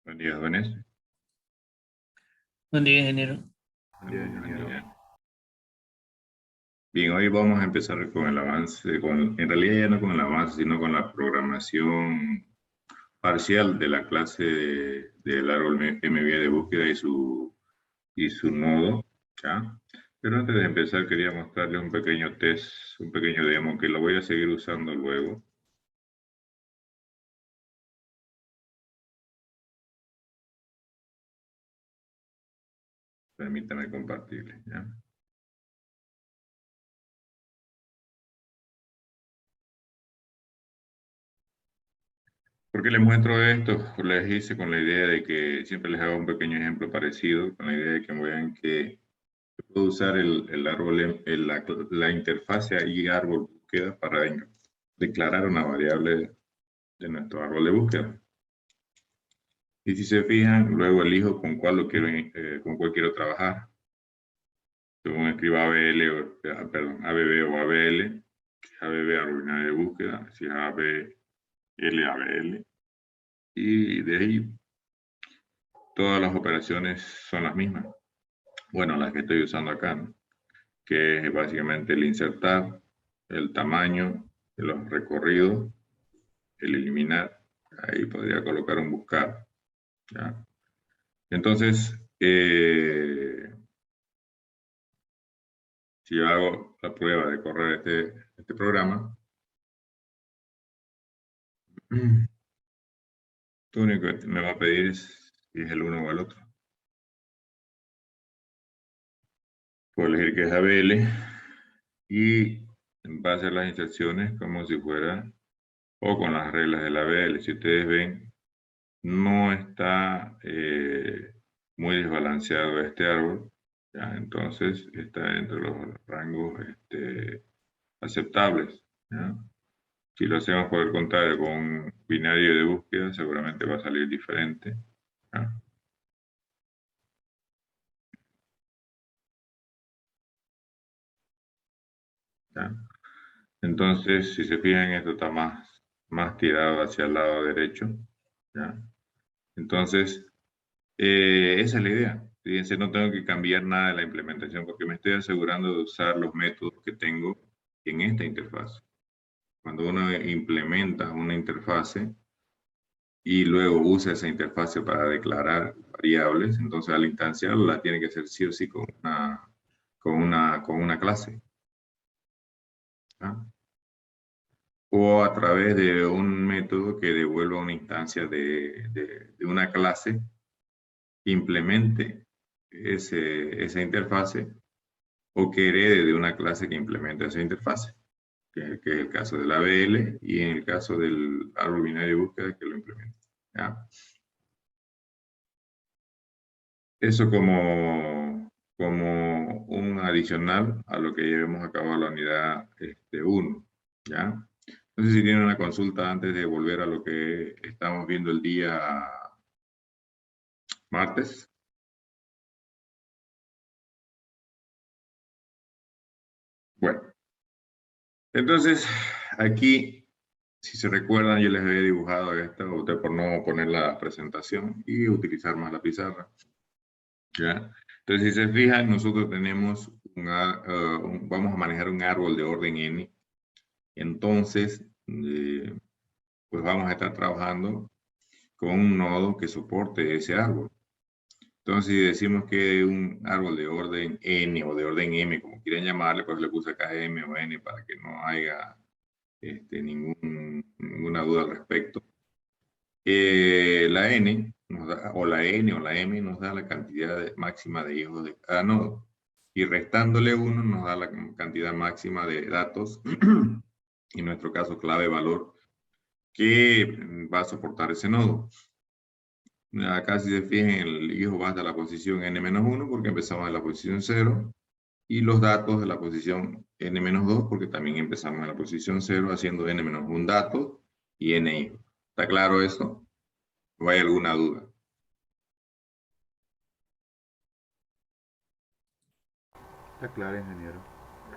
Buen día, Vanessa. Buen día, ingeniero. Buen día, ingeniero. Bien, hoy vamos a empezar con el avance, en realidad ya no con el avance, sino con la programación parcial de la clase del árbol MVA de búsqueda y su nodo, ¿ya? Pero antes de empezar quería mostrarle un pequeño test, un pequeño demo que lo voy a seguir usando luego. Permítame compartirle, ¿ya? ¿Por qué les muestro esto? Les hice con la idea de que siempre les hago un pequeño ejemplo parecido, con la idea de que vean que puedo usar el árbol, la interfase ahí árbol búsqueda para declarar una variable de nuestro árbol de búsqueda. Y si se fijan, luego elijo con cuál con cuál quiero trabajar. Según escriba ABB o ABL, ABB árbol binario de búsqueda, si es ABL, ABL. Y de ahí todas las operaciones son las mismas. Bueno, las que estoy usando acá, ¿no? Que es básicamente el insertar, el tamaño, los recorridos, el eliminar. Ahí podría colocar un buscar, ¿ya? Entonces, si yo hago la prueba de correr este programa, lo único que me va a pedir es si es el uno o el otro. Puedo elegir que es ABL y en base a las instrucciones como si fuera o con las reglas de la ABL. Si ustedes ven, no está muy desbalanceado este árbol, ¿ya? Entonces está dentro de los rangos aceptables, ¿ya? Si lo hacemos por el contrario con un binario de búsqueda, seguramente va a salir diferente, ¿ya? ¿Ya? Entonces, si se fijan, esto está más tirado hacia el lado derecho, ¿ya? Entonces, esa es la idea. Fíjense, no tengo que cambiar nada de la implementación porque me estoy asegurando de usar los métodos que tengo en esta interfaz. Cuando uno implementa una interfase y luego usa esa interfase para declarar variables, entonces al instanciarla tiene que ser sí o sí con una clase, ¿ah? O a través de un método que devuelva una instancia de una clase que implemente esa interfase o que herede de una clase que implementa esa interfase, que es el caso del ABL y en el caso del árbol binario de búsqueda que lo implementa, ¿ya? Eso como un adicional a lo que llevemos a cabo a la unidad 1, ¿ya? No sé si tienen una consulta antes de volver a lo que estamos viendo el día martes. Bueno, entonces aquí, si se recuerdan, yo les había dibujado esto, usted por no poner la presentación y utilizar más la pizarra, ¿ya? Entonces, si se fijan, nosotros tenemos vamos a manejar un árbol de orden n. Entonces, pues vamos a estar trabajando con un nodo que soporte ese árbol. Entonces, si decimos que un árbol de orden n o de orden m, como quieran llamarle, pues le puse acá m o n para que no haya ninguna duda al respecto. La n, o la n o la m nos da la cantidad máxima de hijos de cada nodo. Y restándole 1 nos da la cantidad máxima de datos, en nuestro caso clave valor, que va a soportar ese nodo. Acá si se fijan, el hijo va hasta la posición n-1 porque empezamos en la posición 0 y los datos de la posición n-2 porque también empezamos en la posición 0 haciendo n-1 datos y n hijos. ¿Está claro esto? ¿O hay alguna duda? Está claro, ingeniero.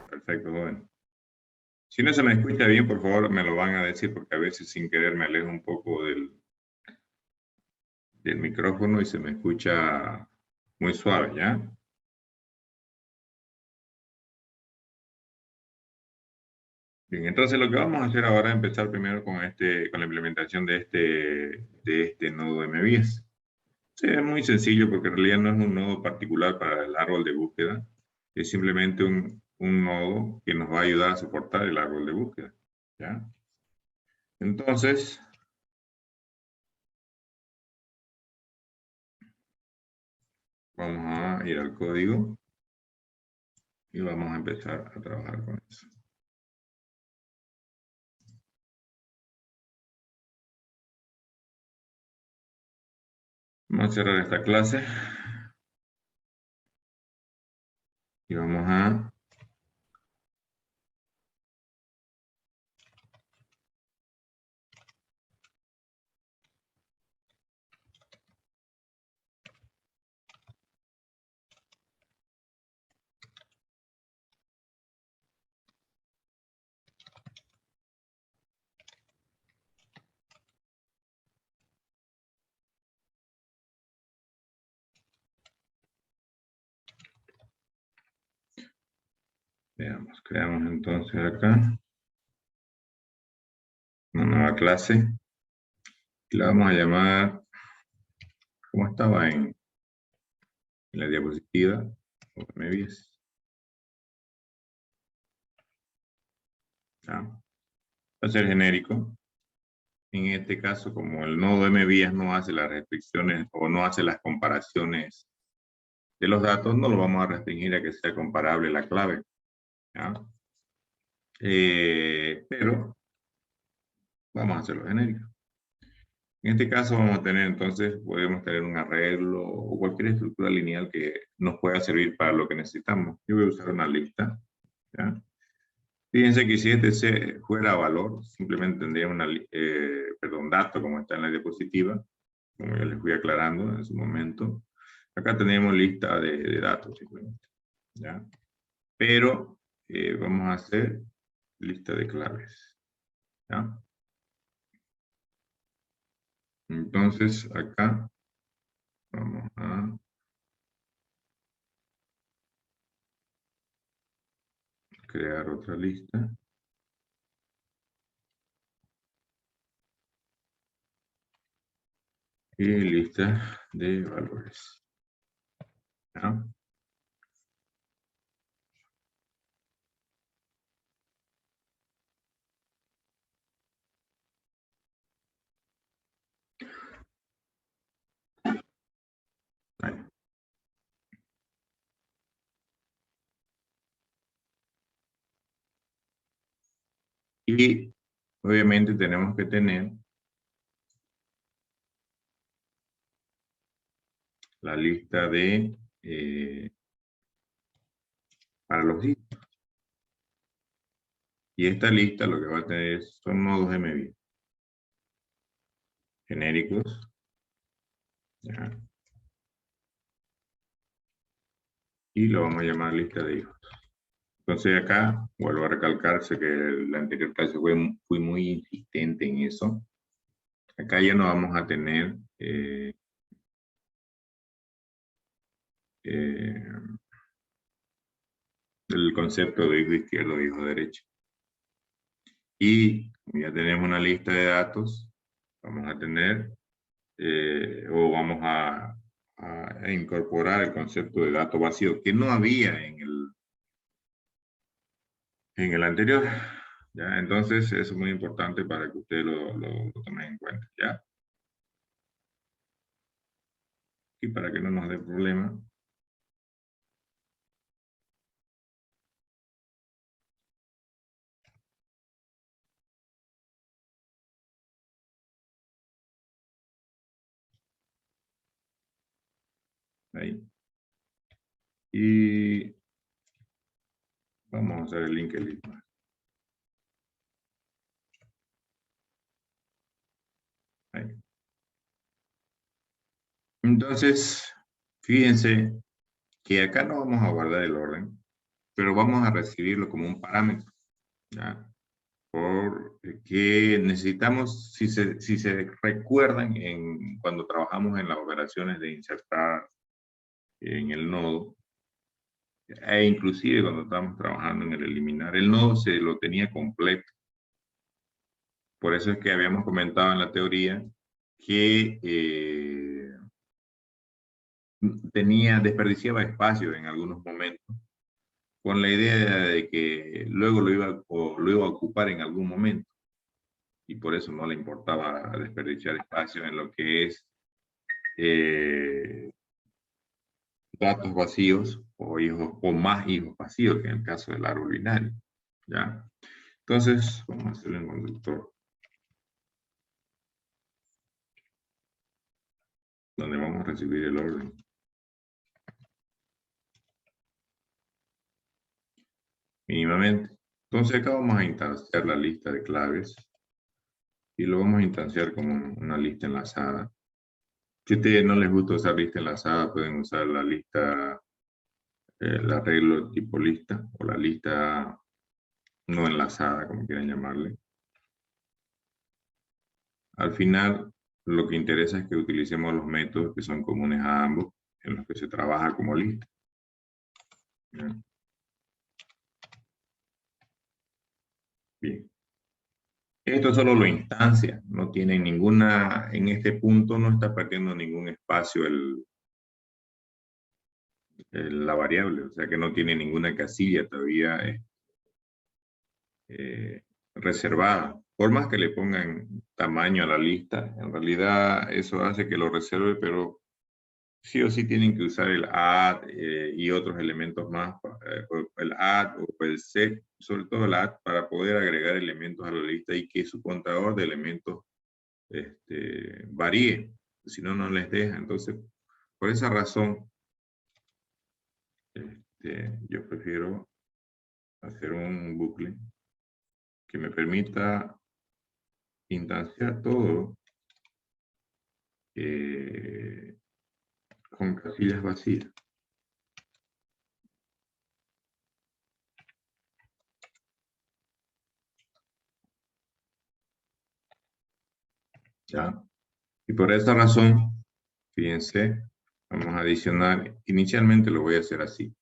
Perfecto, bueno. Si no se me escucha bien, por favor me lo van a decir porque a veces sin querer me alejo un poco del micrófono y se me escucha muy suave, ¿ya? Bien, entonces lo que vamos a hacer ahora es empezar primero con la implementación de este nodo MVS. Sí, es muy sencillo porque en realidad no es un nodo particular para el árbol de búsqueda. Es simplemente un nodo que nos va a ayudar a soportar el árbol de búsqueda, ¿ya? Entonces, vamos a ir al código y vamos a empezar a trabajar con eso. Vamos a cerrar esta clase y vamos a veamos, creamos entonces acá una nueva clase y la vamos a llamar, como estaba en la diapositiva, MVS. ¿Ya? Va a ser genérico. En este caso, como el nodo MVS no hace las restricciones o no hace las comparaciones de los datos, no lo vamos a restringir a que sea comparable la clave, ¿ya? Pero vamos a hacerlo genérico. En este caso vamos a tener entonces, podemos tener un arreglo o cualquier estructura lineal que nos pueda servir para lo que necesitamos. Yo voy a usar una lista, ¿ya? Fíjense que si este fuera valor, simplemente tendría dato como está en la diapositiva, como ya les fui aclarando en su momento. Acá tenemos lista de datos simplemente, ¿ya? Pero vamos a hacer lista de claves, ¿ya? Entonces acá vamos a crear otra lista. Y lista de valores, ¿ya? Ahí. Y obviamente tenemos que tener la lista de para los dígitos. Y esta lista lo que va a tener son nodos MVS genéricos, ¿ya? Y lo vamos a llamar lista de hijos. Entonces acá vuelvo a recalcarse que la anterior clase fui muy insistente en eso. Acá ya no vamos a tener el concepto de hijo izquierdo e hijo derecho. Y ya tenemos una lista de datos, vamos a tener, o vamos a incorporar el concepto de dato vacío, que no había en el anterior. ¿Ya? Entonces, eso es muy importante para que ustedes lo tomen en cuenta, ¿ya? Y para que no nos dé problema. Ahí. Y vamos a hacer el link el mismo. Ahí. Entonces, fíjense que acá no vamos a guardar el orden, pero vamos a recibirlo como un parámetro, ¿ya? porque necesitamos, si se recuerdan cuando trabajamos en las operaciones de insertar en el nodo, e inclusive cuando estábamos trabajando en el eliminar, el nodo se lo tenía completo. Por eso es que habíamos comentado en la teoría que desperdiciaba espacio en algunos momentos, con la idea de que luego lo iba a ocupar en algún momento. Y por eso no le importaba desperdiciar espacio en lo que es datos vacíos o más hijos vacíos, que en el caso del árbol binario. ¿Ya? Entonces, vamos a hacerle un conductor donde vamos a recibir el orden. Mínimamente. Entonces acá vamos a instanciar la lista de claves y lo vamos a instanciar como una lista enlazada. Si a ustedes no les gusta usar lista enlazada, pueden usar la lista, el arreglo tipo lista o la lista no enlazada, como quieran llamarle. Al final, lo que interesa es que utilicemos los métodos que son comunes a ambos, en los que se trabaja como lista. Bien. Bien. Esto solo lo instancia, no tiene ninguna, en este punto no está perdiendo ningún espacio la variable, o sea que no tiene ninguna casilla todavía reservada. Por más que le pongan tamaño a la lista, en realidad eso hace que lo reserve, pero sí o sí tienen que usar el add y otros elementos más, el add o el set, sobre todo el add, para poder agregar elementos a la lista y que su contador de elementos varíe, si no, no les deja. Entonces, por esa razón, yo prefiero hacer un bucle que me permita instanciar todo con casillas vacías. ¿Ya? Y por esta razón, fíjense, vamos a adicionar, inicialmente lo voy a hacer así,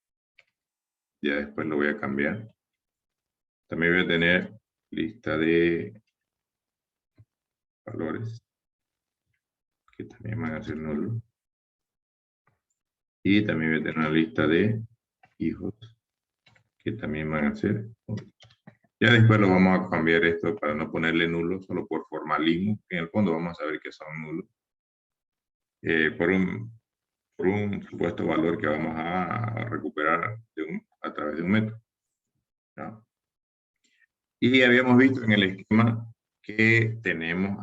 ya después lo voy a cambiar. También voy a tener lista de valores, que también van a ser nulos. Y también voy a tener una lista de hijos, que también van a ser nulos. Ya después lo vamos a cambiar esto para no ponerle nulo, solo por formalismo, que en el fondo vamos a saber que son nulos. Por un supuesto valor que vamos a recuperar a través de un método. ¿Ya? Y habíamos visto en el esquema que tenemos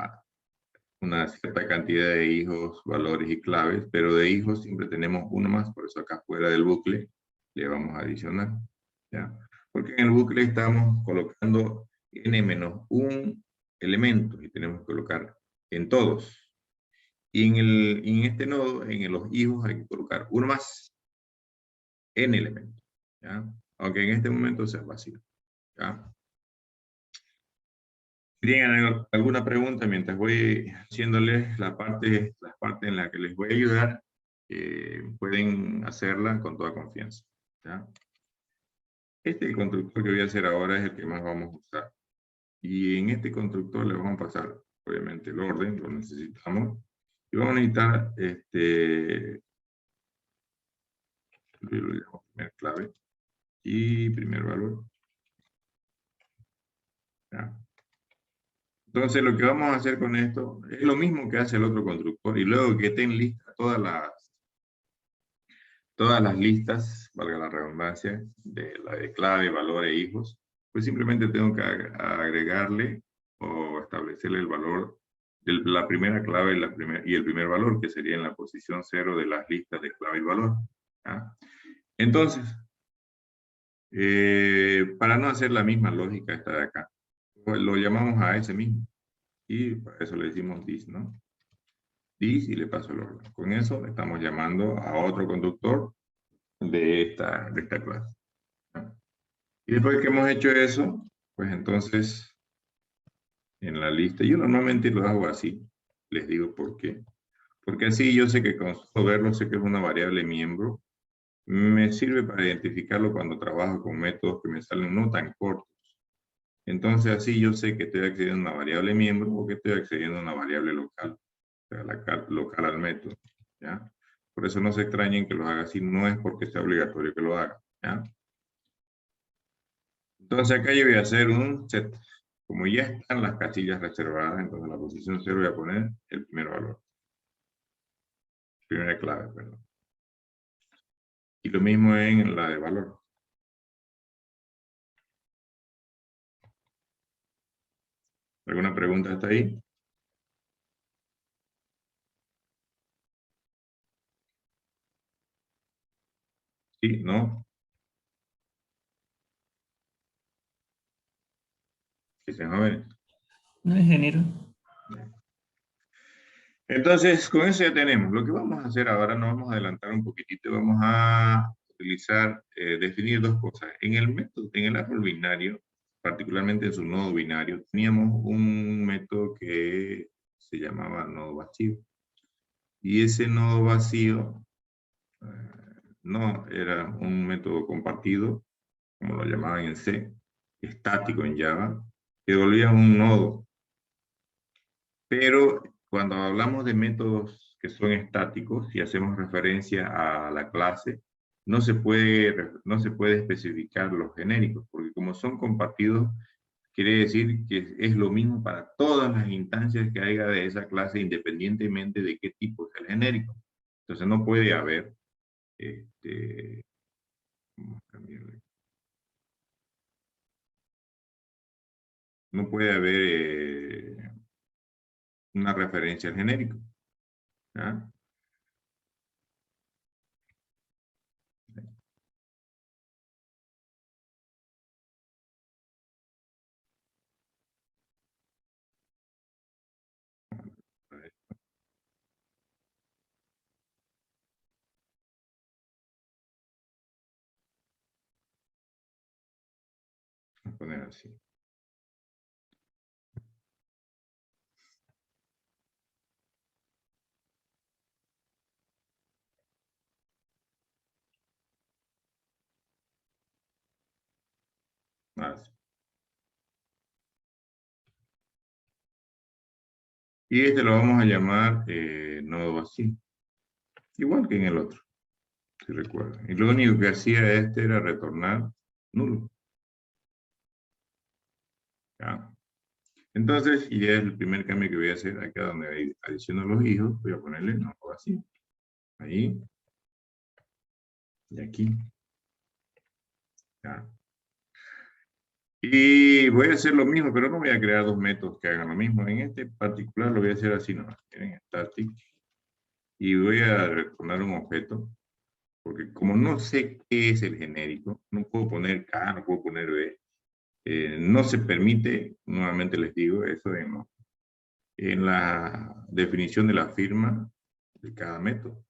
una cierta cantidad de hijos, valores y claves, pero de hijos siempre tenemos uno más, por eso acá fuera del bucle le vamos a adicionar. ¿Ya? Porque en el bucle estamos colocando n-1 elementos y tenemos que colocar en todos. Y en este nodo, en los hijos, hay que colocar uno más, n elementos. ¿Ya? Aunque en este momento sea vacío. ¿Ya? Si tienen alguna pregunta mientras voy haciéndoles las partes en las que les voy a ayudar, pueden hacerla con toda confianza. ¿Ya? Este constructor que voy a hacer ahora es el que más vamos a usar. Y en este constructor le vamos a pasar, obviamente, el orden, lo necesitamos. Y vamos a necesitar, lo llamo primer clave y primer valor. ¿Ya? Entonces lo que vamos a hacer con esto es lo mismo que hace el otro constructor. Y luego que estén listas todas las listas, valga la redundancia, de la de clave, valor e hijos, pues simplemente tengo que agregarle o establecerle el valor de la primera clave y el primer valor, que sería en la posición 0 de las listas de clave y valor. ¿Ya? Entonces, para no hacer la misma lógica esta de acá, pues lo llamamos a ese mismo. Y para eso le decimos this, ¿no? This y le paso el orden. Con eso estamos llamando a otro conductor de esta clase. ¿No? Y después que hemos hecho eso, pues entonces en la lista. Yo normalmente lo hago así. Les digo por qué. Porque así yo sé que con solo verlo sé que es una variable miembro. Me sirve para identificarlo cuando trabajo con métodos que me salen no tan cortos. Entonces así yo sé que estoy accediendo a una variable miembro o que estoy accediendo a una variable local. O sea, local al método. ¿Ya? Por eso no se extrañen que lo haga así. No es porque sea obligatorio que lo haga. ¿Ya? Entonces acá yo voy a hacer un set. Como ya están las casillas reservadas, entonces en la posición 0 voy a poner el primer valor. Primera clave, perdón. Y lo mismo en la de valor. ¿Alguna pregunta hasta ahí? ¿Sí? ¿No? ¿Sí, sean jóvenes? No, ingeniero. Entonces, con eso ya tenemos. Lo que vamos a hacer ahora, nos vamos a adelantar un poquitito, vamos a utilizar, definir dos cosas. En el método, en el árbol binario, particularmente en su nodo binario, teníamos un método que se llamaba nodo vacío. Y ese nodo vacío no era un método compartido, como lo llamaban en C, estático en Java, que devolvía un nodo. Pero cuando hablamos de métodos que son estáticos y hacemos referencia a la clase, no se puede especificar los genéricos, porque como son compartidos, quiere decir que es lo mismo para todas las instancias que haya de esa clase, independientemente de qué tipo es el genérico. Entonces no puede haber, vamos a cambiarle. No puede haber una referencia al genérico. ¿Ya? Voy a poner así. Así. Y este lo vamos a llamar nodo vacío. Igual que en el otro, si recuerdan. Y lo único que hacía este era retornar nulo. ¿Ya? Entonces, y es el primer cambio que voy a hacer acá donde adiciono los hijos, voy a ponerle nodo vacío. Ahí. Y aquí. ¿Ya? Y voy a hacer lo mismo, pero no voy a crear dos métodos que hagan lo mismo. En este particular lo voy a hacer así nomás. Miren, static. Y voy a retornar un objeto. Porque como no sé qué es el genérico, no puedo poner K, no puedo poner B. No se permite, nuevamente les digo, eso en la definición de la firma de cada método.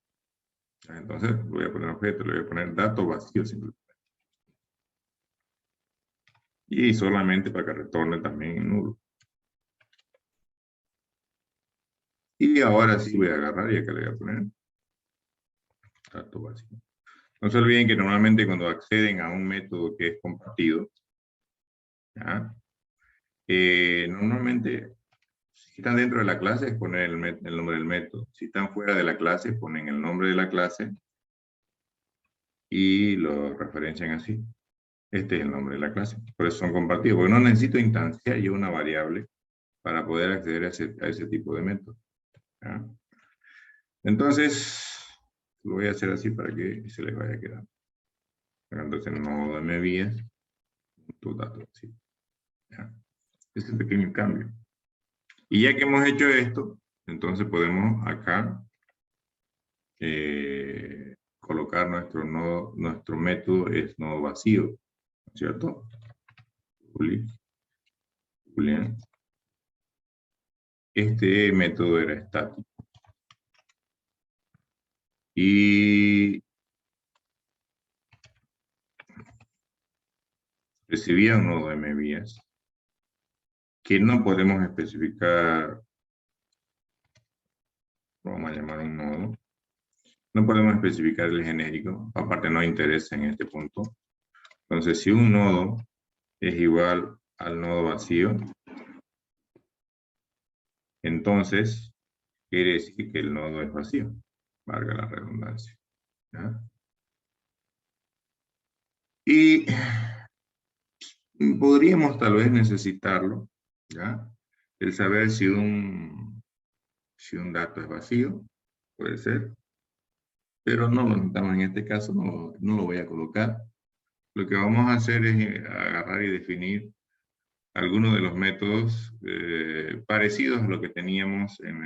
Entonces voy a poner objeto, le voy a poner dato vacío simplemente. Y solamente para que retorne también en nulo. Y ahora sí voy a agarrar y acá le voy a poner dato vacío. No se olviden que normalmente cuando acceden a un método que es compartido, ¿ya? Normalmente si están dentro de la clase, es poner el nombre del método. Si están fuera de la clase, ponen el nombre de la clase y lo referencian así. Este es el nombre de la clase. Por eso son compartidos, porque no necesito instanciar yo una variable para poder acceder a ese tipo de método. ¿Ya? Entonces, lo voy a hacer así para que se les vaya quedando. Entonces, nodo mvías, tu dato. ¿Sí? ¿Ya? Este pequeño cambio. Y ya que hemos hecho esto, entonces podemos acá colocar nuestro método es nodo vacío, ¿cierto? Boolean. Este método era estático. Y recibía un nodo mvías. que no podemos especificar, vamos a llamar un nodo, no podemos especificar el genérico, aparte no interesa en este punto. Entonces, si un nodo es igual al nodo vacío, entonces quiere decir que el nodo es vacío, valga la redundancia, ¿ya? Y podríamos tal vez necesitarlo, ¿ya? El saber si un dato es vacío, puede ser, pero no lo necesitamos en este caso, no lo voy a colocar. Lo que vamos a hacer es agarrar y definir algunos de los métodos parecidos a lo que teníamos en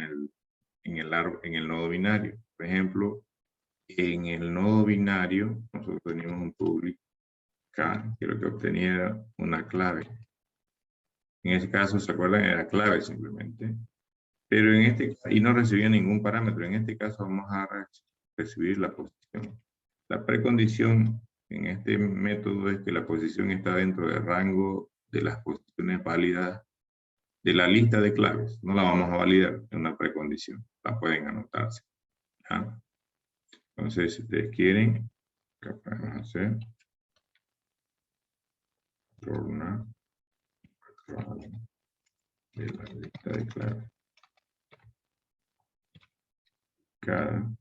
el nodo binario. Por ejemplo, en el nodo binario, nosotros teníamos un public K, que lo que obtenía era una clave. En ese caso, ¿se acuerdan? Era clave simplemente. Pero en este, y no recibía ningún parámetro. En este caso vamos a recibir la posición. La precondición en este método es que la posición está dentro del rango de las posiciones válidas de la lista de claves. No la vamos a validar, es una precondición. La pueden anotarse, ¿ya? Entonces, si ustedes quieren, ¿qué podemos hacer? Torna de la lista de claves. Cada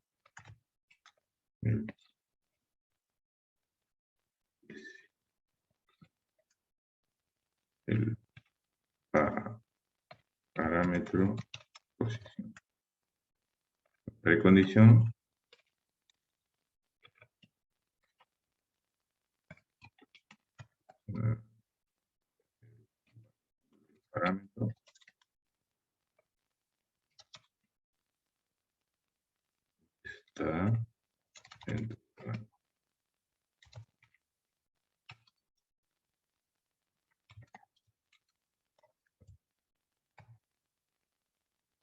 el parámetro posición. Precondición. Parámetro. Está dentro.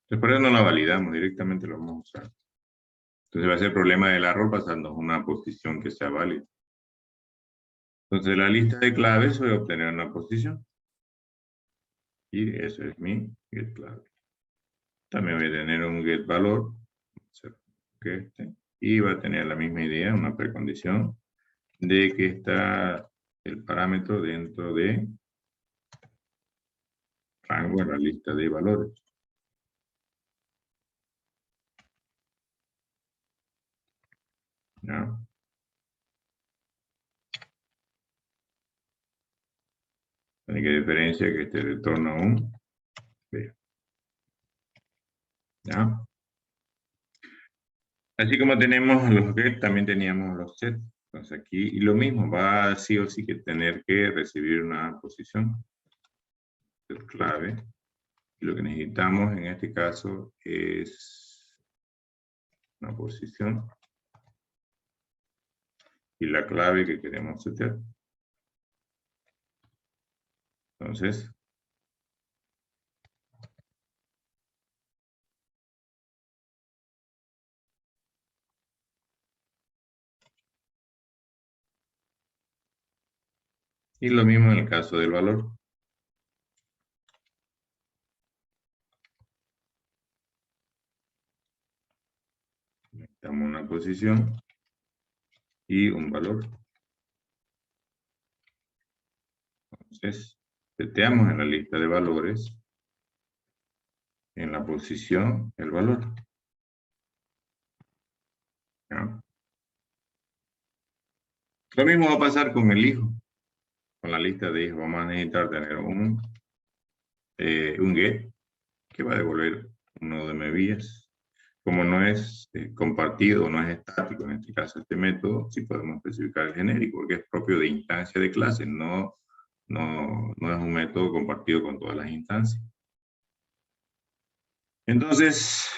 Después no la validamos, directamente lo vamos a usar. Entonces va a ser problema del error pasando una posición que sea válida. Entonces de la lista de claves voy a obtener una posición. Y eso es mi get clave. También voy a tener un get valor. Y va a tener la misma idea, una precondición, de que está el parámetro dentro de rango en la lista de valores. ¿Ya? La única diferencia es que este retorna un B. ¿Ya? Así como tenemos los get, también teníamos los set. Entonces aquí, y lo mismo, va sí o sí que tener que recibir una posición. Es clave. Y lo que necesitamos en este caso es una posición. Y la clave que queremos setear. Entonces, y lo mismo en el caso del valor. Necesitamos una posición y un valor. Entonces, seteamos en la lista de valores, en la posición, el valor. ¿Ya? Lo mismo va a pasar con el hijo. Con la lista de hijos vamos a necesitar tener un get que va a devolver un nodo de medidas. Como no es compartido, no es estático, en este caso este método, sí podemos especificar el genérico, porque es propio de instancia de clase, no es un método compartido con todas las instancias. Entonces,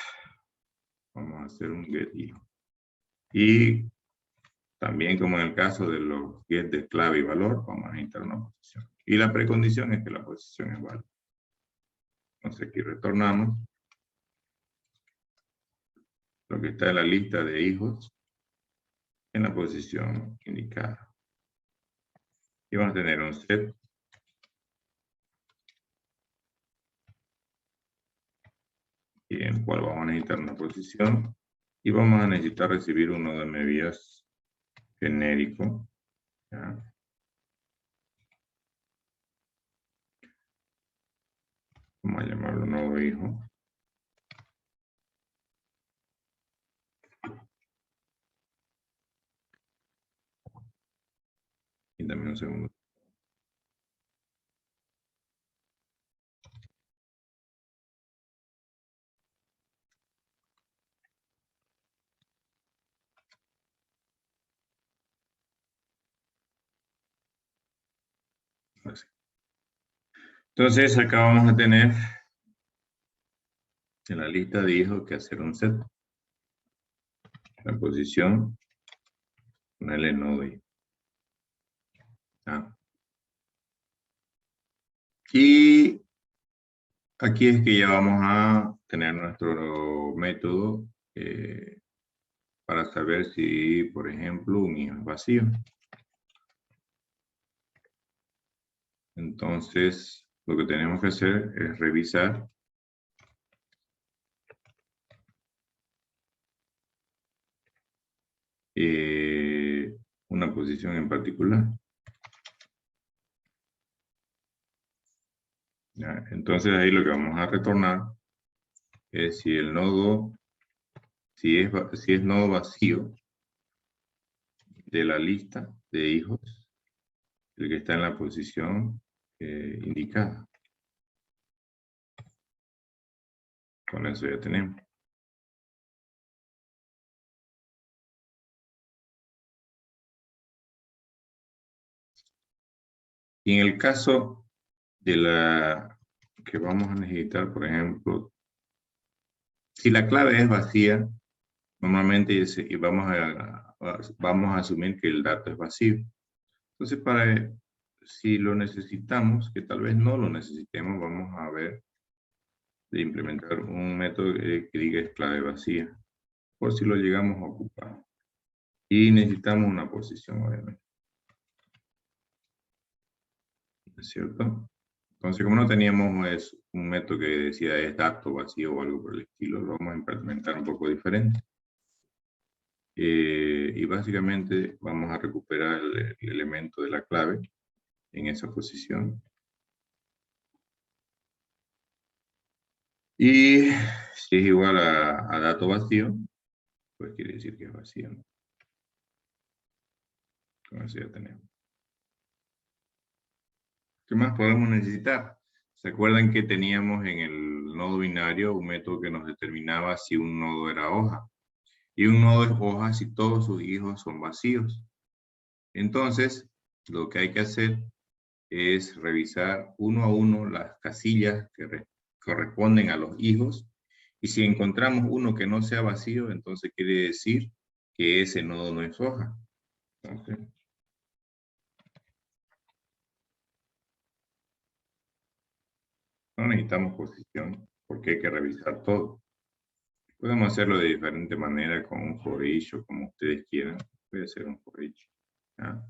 vamos a hacer un get hijo. Y también como en el caso de los get de clave y valor, vamos a necesitar una posición. Y la precondición es que la posición es válida. Entonces aquí retornamos lo que está en la lista de hijos en la posición indicada. Y vamos a tener un set y en el cual vamos a necesitar una posición y vamos a necesitar recibir un nodo de medidas genérico. ¿Ya? Vamos a llamarlo nodo hijo. Y dame un segundo. Así. Entonces acá vamos a tener en la lista de hijos que hacer un set. La posición, ponerle nodo hijo. ¿Ya? Y aquí es que ya vamos a tener nuestro método para saber si, por ejemplo, un hijo es vacío. Entonces, lo que tenemos que hacer es revisar una posición en particular. ¿Ya? Entonces, ahí lo que vamos a retornar es si el nodo, si es nodo vacío de la lista de hijos, el que está en la posición indicada. Con eso ya tenemos. Y en el caso de la que vamos a necesitar, por ejemplo, si la clave es vacía, normalmente vamos a asumir que el dato es vacío. Entonces, si lo necesitamos, que tal vez no lo necesitemos, vamos a ver de implementar un método que diga es clave vacía, por si lo llegamos a ocupar. Y necesitamos una posición, obviamente. ¿Es cierto? Entonces, como no teníamos un método que decía es dato vacío o algo por el estilo, lo vamos a implementar un poco diferente. Y básicamente vamos a recuperar el elemento de la clave en esa posición. Y si es igual a dato vacío, pues quiere decir que es vacío, ¿no? Con eso ya tenemos. ¿Qué más podemos necesitar? ¿Se acuerdan que teníamos en el nodo binario un método que nos determinaba si un nodo era hoja? Y un nodo es hoja si todos sus hijos son vacíos. Entonces, lo que hay que hacer es revisar uno a uno las casillas que corresponden a los hijos. Y si encontramos uno que no sea vacío, entonces quiere decir que ese nodo no es hoja. Entonces, no necesitamos posición porque hay que revisar todo. Podemos hacerlo de diferente manera con un for each o como ustedes quieran. Voy a hacer un for each, ¿ya?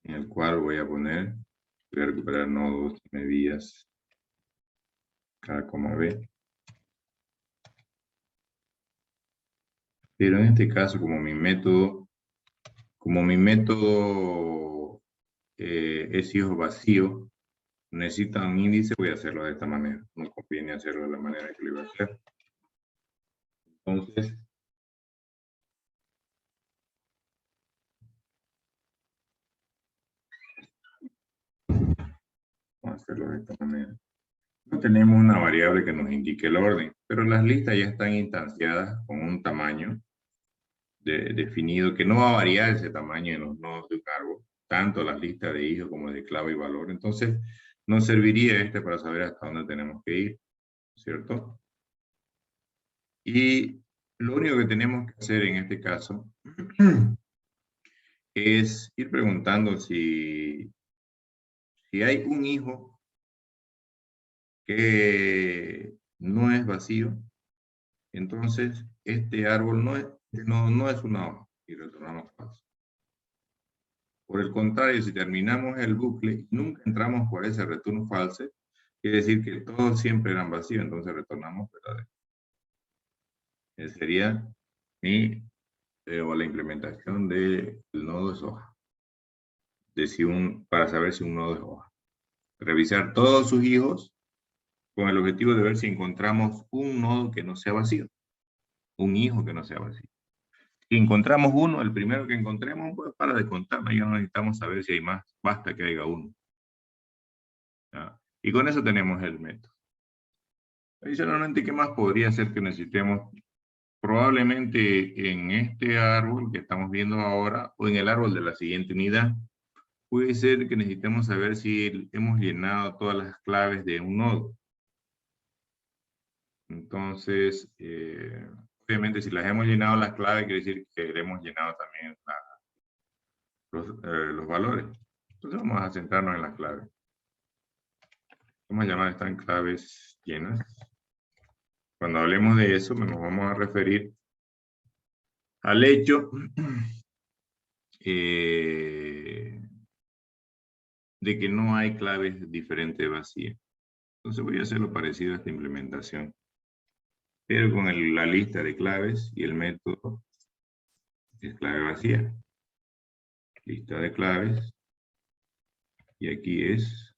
En el cual voy a recuperar nodos medidas cada coma B. Pero en este caso, como mi método es hijo vacío, necesita un índice, voy a hacerlo de esta manera. No conviene hacerlo de la manera que lo iba a hacer. Entonces, vamos a hacerlo de esta manera. No tenemos una variable que nos indique el orden, pero las listas ya están instanciadas con un tamaño definido que no va a variar ese tamaño en los nodos de un árbol, tanto las listas de hijos como de clave y valor. Entonces, nos serviría para saber hasta dónde tenemos que ir, ¿cierto? Y lo único que tenemos que hacer en este caso es ir preguntando si hay un hijo que no es vacío, entonces este árbol no es una hoja y retornamos falso. Por el contrario, si terminamos el bucle y nunca entramos por ese return false, quiere decir que todos siempre eran vacíos, entonces retornamos verdadero. Ese sería mi, o la implementación del nodo es hoja. De si para saber si un nodo es hoja. Revisar todos sus hijos con el objetivo de ver si encontramos un nodo que no sea vacío. Un hijo que no sea vacío. Si encontramos uno, el primero que encontremos, pues para de contar, ya no necesitamos saber si hay más, basta que haya uno. ¿Ya? Y con eso tenemos el método. Adicionalmente, ¿qué más podría ser que necesitemos? Probablemente en este árbol que estamos viendo ahora, o en el árbol de la siguiente unidad, puede ser que necesitemos saber si hemos llenado todas las claves de un nodo. Entonces, obviamente si las hemos llenado las claves, quiere decir que hemos llenado también los valores. Entonces vamos a centrarnos en las claves. Vamos a llamar estas claves llenas. Cuando hablemos de eso, nos vamos a referir al hecho de que no hay claves diferentes vacías. Entonces voy a hacer lo parecido a esta implementación, pero con la lista de claves y el método es clave vacía. Lista de claves. Y aquí es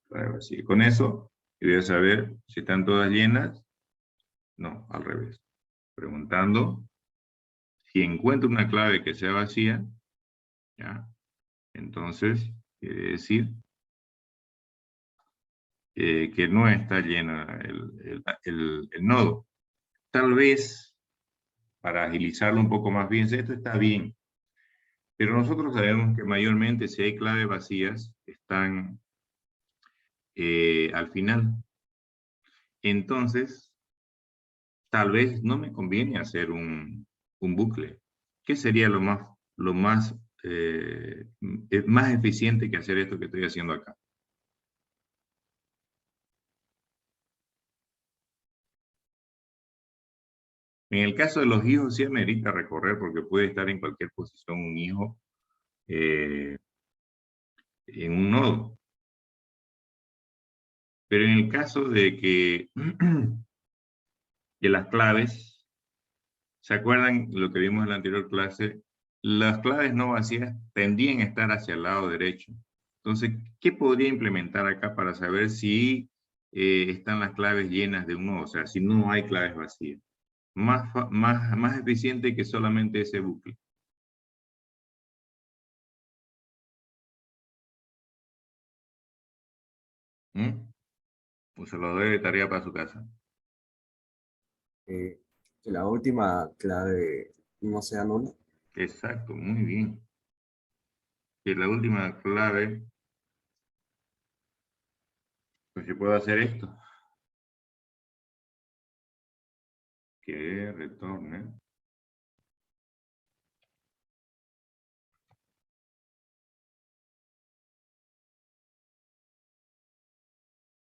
clave vacía. Con eso, voy a saber si están todas llenas. No, al revés. Preguntando si encuentro una clave que sea vacía, ¿ya? Entonces, quiere decir que no está llena el nodo. Tal vez, para agilizarlo un poco más bien, esto está bien. Pero nosotros sabemos que mayormente si hay claves vacías, están al final. Entonces, tal vez no me conviene hacer un bucle. ¿Qué sería lo más eficiente que hacer esto que estoy haciendo acá? En el caso de los hijos sí amerita recorrer porque puede estar en cualquier posición un hijo en un nodo. Pero en el caso de que las claves, ¿se acuerdan lo que vimos en la anterior clase? Las claves no vacías tendían a estar hacia el lado derecho. Entonces, ¿qué podría implementar acá para saber si están las claves llenas de un nodo? O sea, si no hay claves vacías. Más eficiente que solamente ese bucle. Pues se lo doy de tarea para su casa. Que la última clave no sea nula. Exacto, muy bien. Que la última clave, pues yo puedo hacer esto. Que retorne.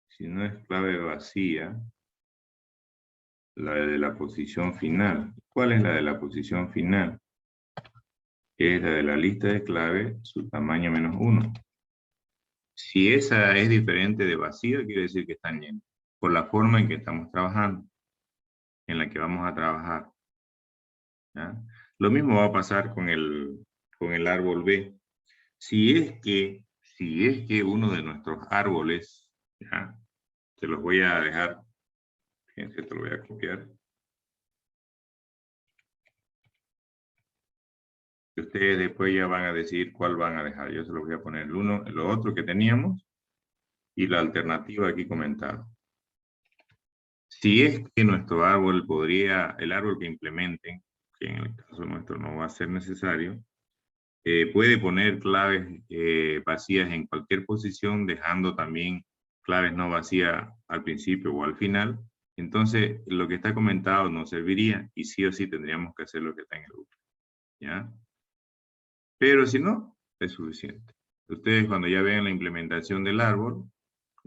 Si no es clave vacía, la de la posición final. ¿Cuál es la de la posición final? Es la de la lista de clave, su tamaño -1. Si esa es diferente de vacío, quiere decir que están llenos. Por la forma en que estamos trabajando, en la que vamos a trabajar. ¿Ya? Lo mismo va a pasar con el árbol B. Si es que uno de nuestros árboles, ¿ya? Se los voy a dejar, fíjense, te lo voy a copiar. Que ustedes después ya van a decidir cuál van a dejar. Yo se los voy a poner el uno, lo otro que teníamos y la alternativa aquí comentada. Si es que nuestro árbol el árbol que implementen, que en el caso nuestro no va a ser necesario, puede poner claves vacías en cualquier posición, dejando también claves no vacías al principio o al final. Entonces, lo que está comentado no serviría y sí o sí tendríamos que hacer lo que está en el bucle. ¿Ya? Pero si no, es suficiente. Ustedes cuando ya vean la implementación del árbol,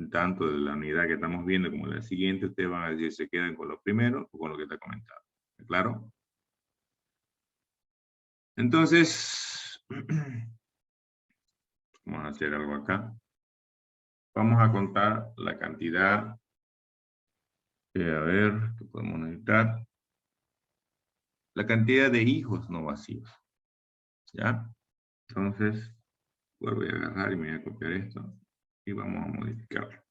tanto de la unidad que estamos viendo como de la siguiente, ustedes van a decir si se quedan con lo primero o con lo que está comentado. ¿Claro? Entonces, vamos a hacer algo acá. vamos a contar la cantidad, a ver, ¿qué podemos necesitar? La cantidad de hijos no vacíos, ¿ya? Entonces, voy a agarrar y me voy a copiar esto y vamos a modificarlo.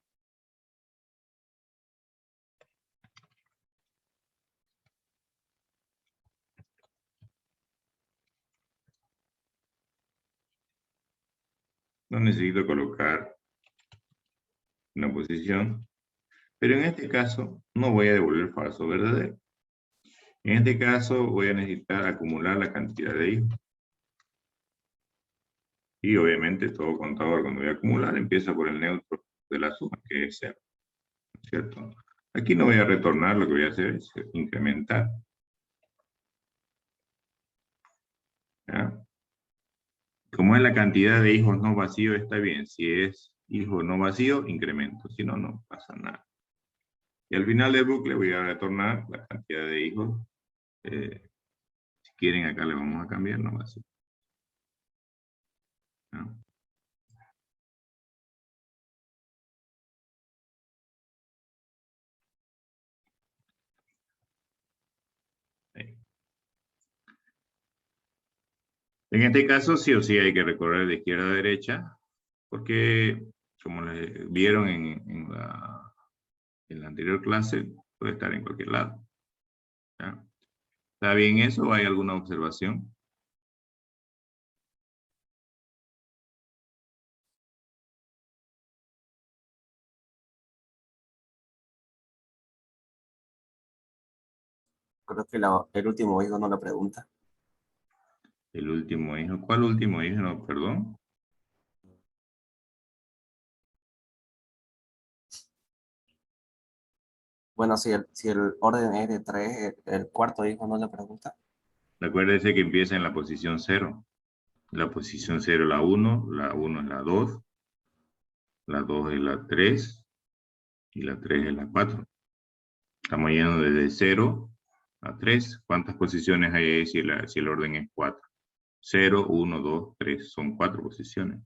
No necesito colocar una posición, pero en este caso no voy a devolver falso o verdadero. En este caso voy a necesitar acumular la cantidad de hijos. Y obviamente todo contador cuando voy a acumular empieza por el neutro de la suma, que es 0, ¿cierto? Aquí no voy a retornar, lo que voy a hacer es incrementar. ¿Ya? Como es la cantidad de hijos no vacíos, está bien. Si es hijo no vacío, incremento. Si no, no pasa nada. Y al final del bucle voy a retornar la cantidad de hijos. Si quieren, acá le vamos a cambiar no vacío. ¿Ya? Ahí. En este caso, sí o sí hay que recorrer de izquierda a derecha, porque como les vieron en la anterior clase, puede estar en cualquier lado. ¿Ya? ¿Está bien eso o hay alguna observación? Creo que el último hijo no lo pregunta. El último hijo. ¿Cuál último hijo? No, perdón. Bueno, si el orden es de 3, el cuarto hijo no le pregunta. Acuérdese que empieza en la posición 0. La posición 0 es la 1 es la 2, la 2 es la 3 y la 3 es la 4. Estamos yendo desde 0 a 3. ¿Cuántas posiciones hay ahí si el orden es 4? 0, 1, 2, 3. Son 4 posiciones.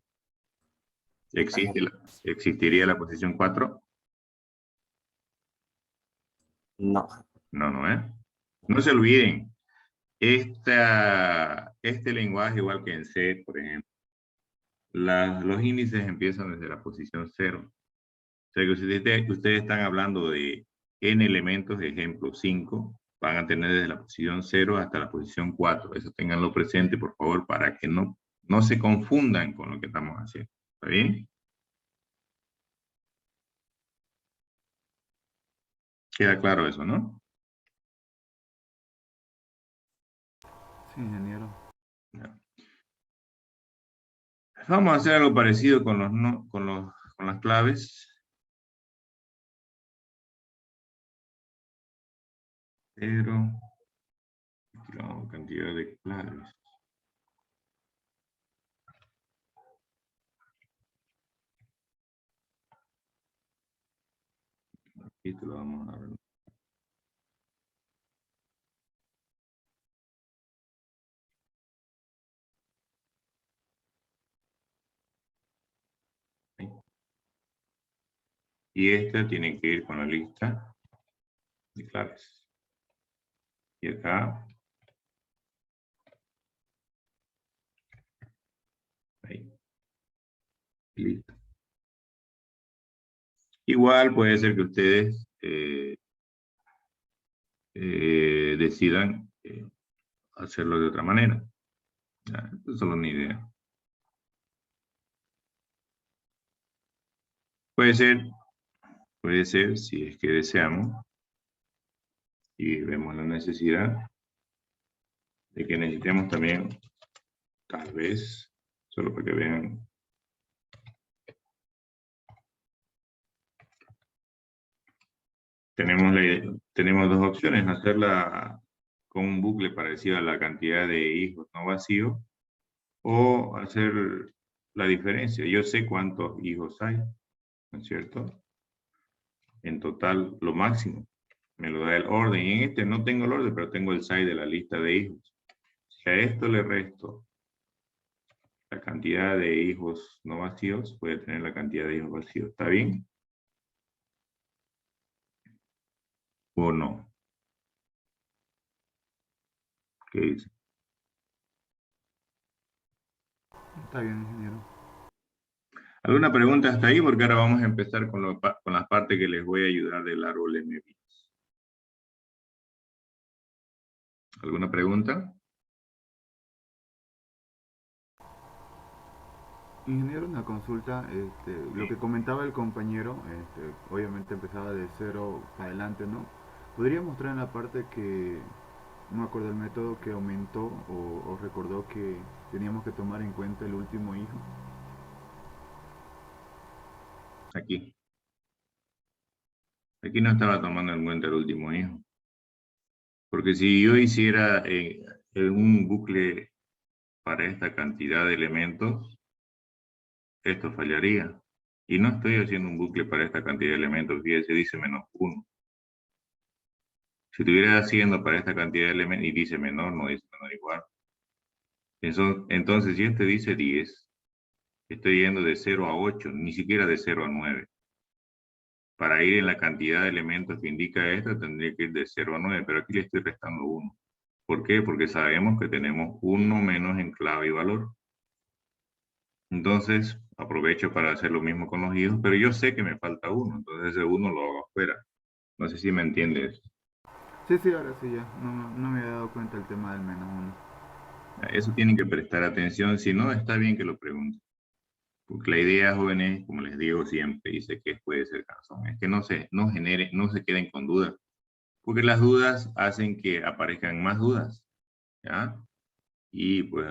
¿Existiría la posición 4? No. No, no es. No se olviden, este lenguaje, igual que en C, por ejemplo, los índices empiezan desde la posición 0. O sea que si ustedes están hablando de n elementos, ejemplo 5, van a tener desde la posición 0 hasta la posición 4. Eso ténganlo presente, por favor, para que no se confundan con lo que estamos haciendo. ¿Está bien? Queda claro eso, ¿no? Sí, ingeniero. Ya. Vamos a hacer algo parecido con las claves. Pero aquí la cantidad de claves. Esto lo vamos a ver. Ahí. Y esta tiene que ir con la lista de claves. Y acá. Ahí. Listo. Igual puede ser que ustedes decidan hacerlo de otra manera. Ya, esto es solo una idea. Puede ser, si es que deseamos, y vemos la necesidad de que necesitemos también, tal vez, solo para que vean. Tenemos dos opciones, hacerla con un bucle parecido a la cantidad de hijos no vacíos, o hacer la diferencia. Yo sé cuántos hijos hay, ¿no es cierto? En total, lo máximo. Me lo da el orden. Y en este no tengo el orden, pero tengo el size de la lista de hijos. Si a esto le resto la cantidad de hijos no vacíos puede tener la cantidad de hijos vacíos. ¿Está bien? ¿O no? ¿Qué dice? Está bien, ingeniero. ¿Alguna pregunta hasta ahí? Porque ahora vamos a empezar con las partes que les voy a ayudar del árbol MB. ¿Alguna pregunta? Ingeniero, una consulta. Lo que comentaba el compañero, obviamente empezaba de 0 para adelante, ¿no? ¿Podría mostrar en la parte que, no me acuerdo el método, que aumentó o recordó que teníamos que tomar en cuenta el último hijo? Aquí. Aquí no estaba tomando en cuenta el último hijo. Porque si yo hiciera un bucle para esta cantidad de elementos, esto fallaría. Y no estoy haciendo un bucle para esta cantidad de elementos, fíjese, dice -1. Si estuviera haciendo para esta cantidad de elementos, y dice menor, no dice menor igual. Entonces, si este dice 10, estoy yendo de 0 a 8, ni siquiera de 0 a 9. Para ir en la cantidad de elementos que indica esto, tendría que ir de 0 a 9, pero aquí le estoy restando 1. ¿Por qué? Porque sabemos que tenemos 1 menos en clave y valor. Entonces, aprovecho para hacer lo mismo con los hijos, pero yo sé que me falta 1, entonces ese 1 lo hago afuera. No sé si me entiendes. Sí, sí, ahora sí ya. No me había dado cuenta el tema del -1. A eso tienen que prestar atención, si no, está bien que lo pregunten. Porque la idea, jóvenes, como les digo siempre, y sé que puede ser cansón, es que no se queden con dudas. Porque las dudas hacen que aparezcan más dudas, ¿ya? Y pues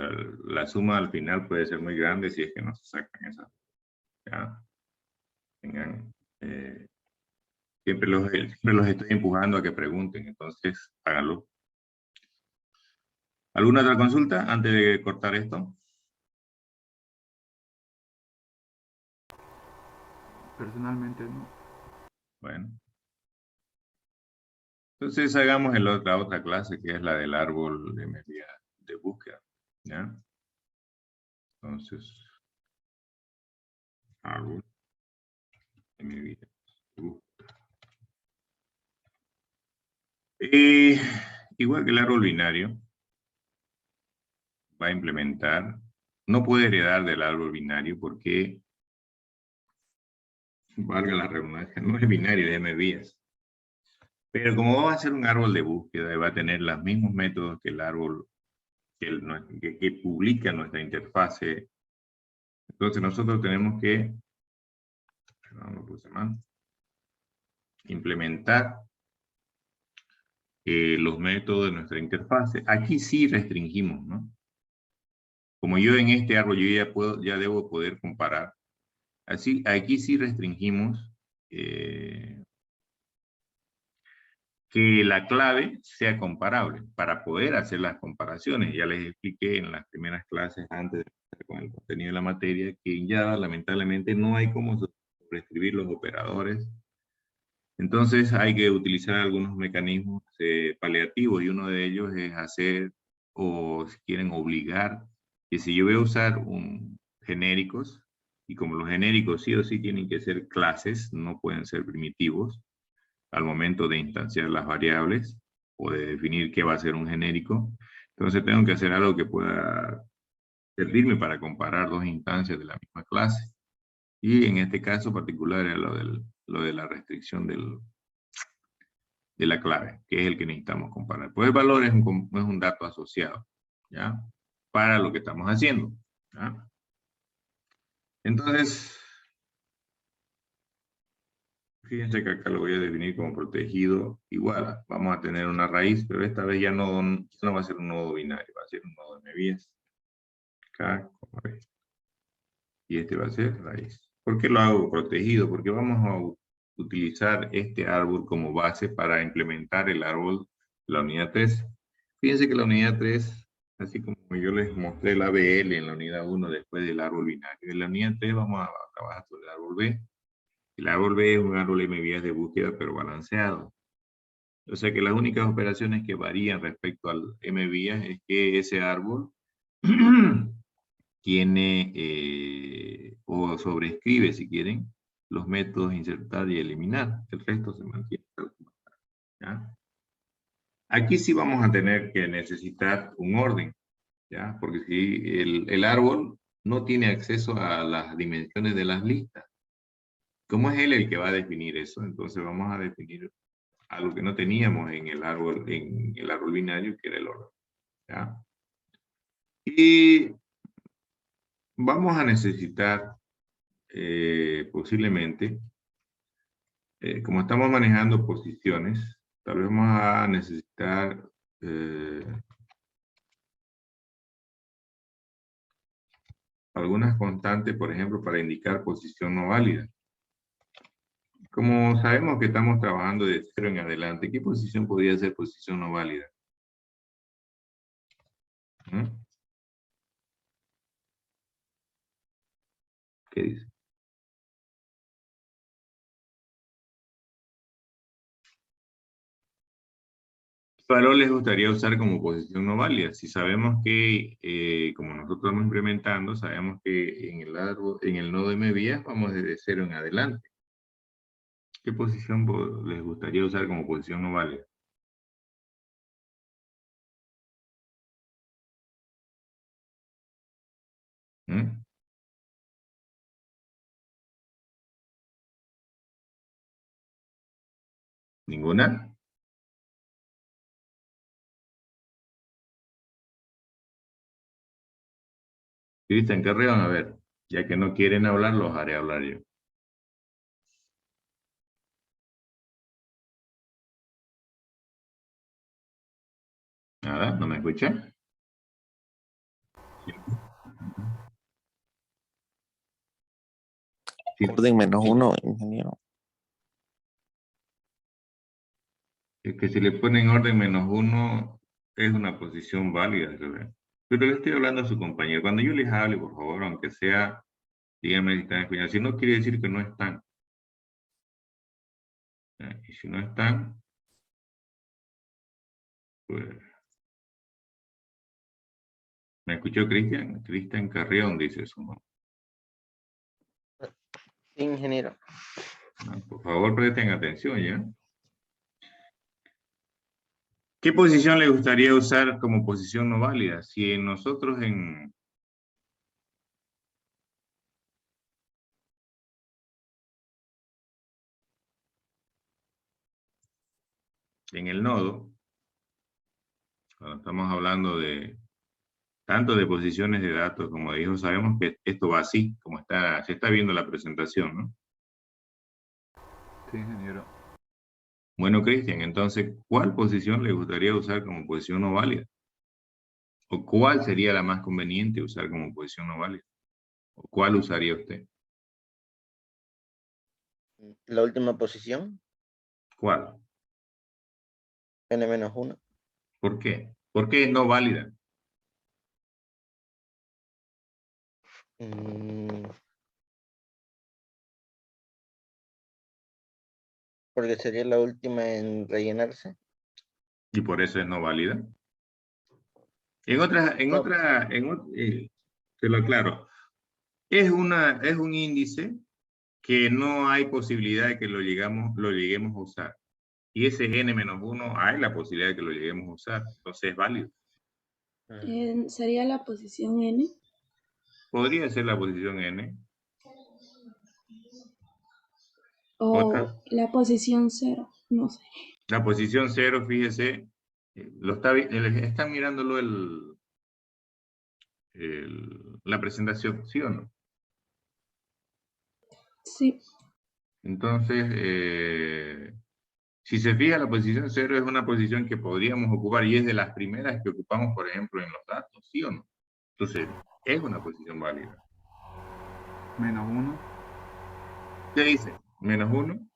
la suma al final puede ser muy grande si es que no se sacan esas, ¿ya? Tengan, siempre los estoy empujando a que pregunten, entonces háganlo. ¿Alguna otra consulta antes de cortar esto? Personalmente no. Bueno. Entonces hagamos la otra clase que es la del árbol de medida de búsqueda, ¿ya? Entonces, árbol de medida de búsqueda. Igual que el árbol binario, va a implementar, no puede heredar del árbol binario porque, valga la redundancia, no es binario, es M vías. Pero como va a ser un árbol de búsqueda y va a tener los mismos métodos que el árbol que publica nuestra interfase, entonces nosotros tenemos que, perdón, lo puse mal, implementar los métodos de nuestra interfase. Aquí sí restringimos, ¿no? Como yo en este árbol yo ya debo poder comparar. Así, aquí sí restringimos que la clave sea comparable para poder hacer las comparaciones. Ya les expliqué en las primeras clases antes de empezar con el contenido de la materia que en Java lamentablemente no hay cómo sobreescribir los operadores. Entonces hay que utilizar algunos mecanismos paliativos y uno de ellos es hacer o si quieren obligar que si yo voy a usar genéricos y como los genéricos sí o sí tienen que ser clases, no pueden ser primitivos, al momento de instanciar las variables o de definir qué va a ser un genérico. Entonces tengo que hacer algo que pueda servirme para comparar dos instancias de la misma clase. Y en este caso particular era lo de la restricción de la clave, que es el que necesitamos comparar. Pues el valor es un dato asociado, ¿ya? Para lo que estamos haciendo, ¿ya? Entonces, fíjense que acá lo voy a definir como protegido. Igual, vamos a tener una raíz, pero esta vez ya no va a ser un nodo binario, va a ser un nodo de M10. K, B. Y este va a ser raíz. ¿Por qué lo hago protegido? Porque vamos a utilizar este árbol como base para implementar el árbol de la unidad 3. Fíjense que la unidad 3, así como yo les mostré el ABL en la unidad 1 después del árbol binario, en la unidad 3 vamos a trabajar sobre el árbol B. El árbol B es un árbol M vías de búsqueda, pero balanceado. O sea que las únicas operaciones que varían respecto al M vías es que ese árbol tiene o sobrescribe, si quieren, los métodos insertar y eliminar. El resto se mantiene tal como está, ¿ya? Aquí sí vamos a tener que necesitar un orden, ¿ya? Porque si el árbol no tiene acceso a las dimensiones de las listas, ¿cómo es él el que va a definir eso? Entonces vamos a definir algo que no teníamos en el árbol binario, que era el orden, ¿ya? Y vamos a necesitar posiblemente, como estamos manejando posiciones, tal vez vamos a necesitar algunas constantes, por ejemplo, para indicar posición no válida. Como sabemos que estamos trabajando de 0 en adelante, ¿qué posición podría ser posición no válida? ¿Mm? ¿Qué dice? ¿Qué valor les gustaría usar como posición no válida? Si sabemos que, como nosotros estamos implementando, sabemos que en el árbol, en el nodo M vías vamos desde 0 en adelante. ¿Qué posición les gustaría usar como posición no válida? ¿Mm? ¿Ninguna? Cristian, ¿qué van a ver? Ya que no quieren hablar, los haré hablar yo. ¿Nada? ¿No me escuchan? Sí. Orden -1, ingeniero. Es que si le ponen orden -1, es una posición válida, ¿verdad? Pero le estoy hablando a su compañero. Cuando yo les hable, por favor, aunque sea, díganme si están escuchando. Si no, quiere decir que no están. Y si no están, pues... ¿Me escuchó Cristian? Cristian Carrión dice eso, ¿no? Sí, ingeniero. Por favor, presten atención, ¿ya? ¿Qué posición le gustaría usar como posición no válida? Si nosotros en el nodo, cuando estamos hablando de tanto de posiciones de datos como de hijos, sabemos que esto va así, como está, se está viendo la presentación, ¿no? Sí, ingeniero. Bueno, Cristian, entonces, ¿cuál posición le gustaría usar como posición no válida? ¿O cuál sería la más conveniente usar como posición no válida? ¿O cuál usaría usted? La última posición, ¿Cuál? N-1. ¿Por qué? ¿Por qué es no válida? Mm, Porque sería la última en rellenarse. Y por eso es no válida. No, Te lo aclaro. Es un índice que no hay posibilidad de que lo lleguemos a usar. Y ese n-1 hay la posibilidad de que lo lleguemos a usar. Entonces es válido. Sería la posición N. Podría ser la posición n. O Otra. la posición 0, no sé. La posición 0, fíjese, están mirándolo la presentación, ¿sí o no? Sí, Entonces, si se fija, la posición 0 es una posición que podríamos ocupar y es de las primeras que ocupamos, por ejemplo, en los datos, ¿sí o no? Entonces, es una posición válida. -1, ¿Qué dice? ¿-1?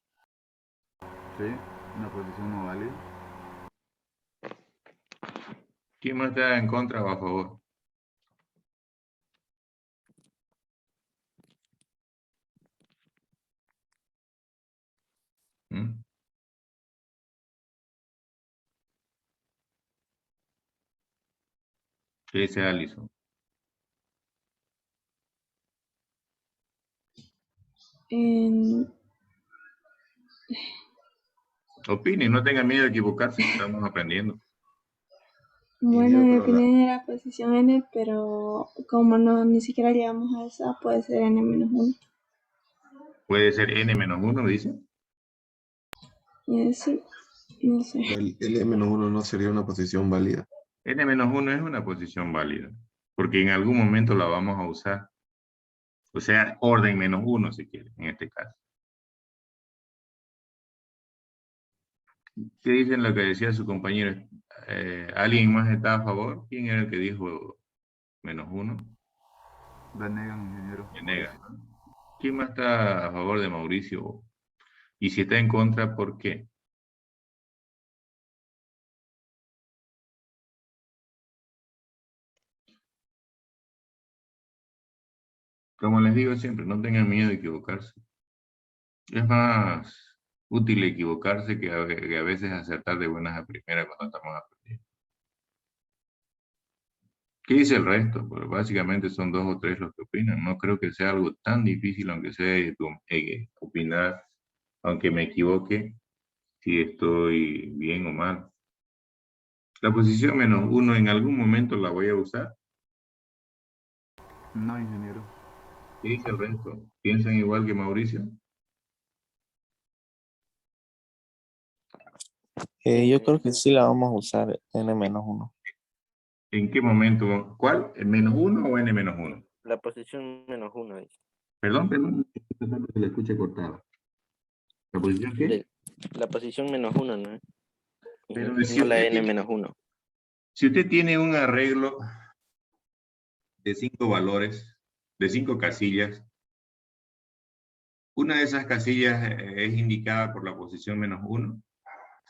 sí, una posición no válida. ¿Quién más está en contra o a favor? ¿Mm? ¿Qué dice Alison? En, Opine, no tenga miedo de equivocarse, estamos aprendiendo. bueno, mi Ingeniero, pero opinión era posición N, pero como no ni siquiera llegamos a esa, puede ser N-1. Puede ser n-1, dice. Sí, no sé. El L-1 no sería una posición válida. n-1 es una posición válida, porque en algún momento la vamos a usar. O sea, orden -1 si quiere, en este caso. ¿Qué dicen lo que decía su compañero? ¿Alguien más está a favor? ¿Quién era el que dijo -1? Venegan, ingeniero. Venegas, ¿no? ¿Quién más está a favor de Mauricio? Y si está en contra, ¿por qué? Como les digo siempre, no tengan miedo de equivocarse. Es más útil equivocarse que a veces acertar de buenas a primeras cuando estamos aprendiendo. ¿Qué dice el resto? Pues básicamente son 2 o 3 los que opinan. No creo que sea algo tan difícil, aunque sea opinar, aunque me equivoque, si estoy bien o mal. La posición -1 en algún momento la voy a usar. No, ingeniero. ¿Qué dice el resto? ¿Piensan igual que Mauricio? Yo creo que sí la vamos a usar N-1. ¿En qué momento? ¿Cuál? ¿El -1 o n-1? La posición -1 dice. Perdón, se le escucha cortado. ¿La posición qué? La posición -1, ¿no? Pero No la N-1. si usted tiene un arreglo de 5 valores, de 5 casillas, una de esas casillas es indicada por la posición -1,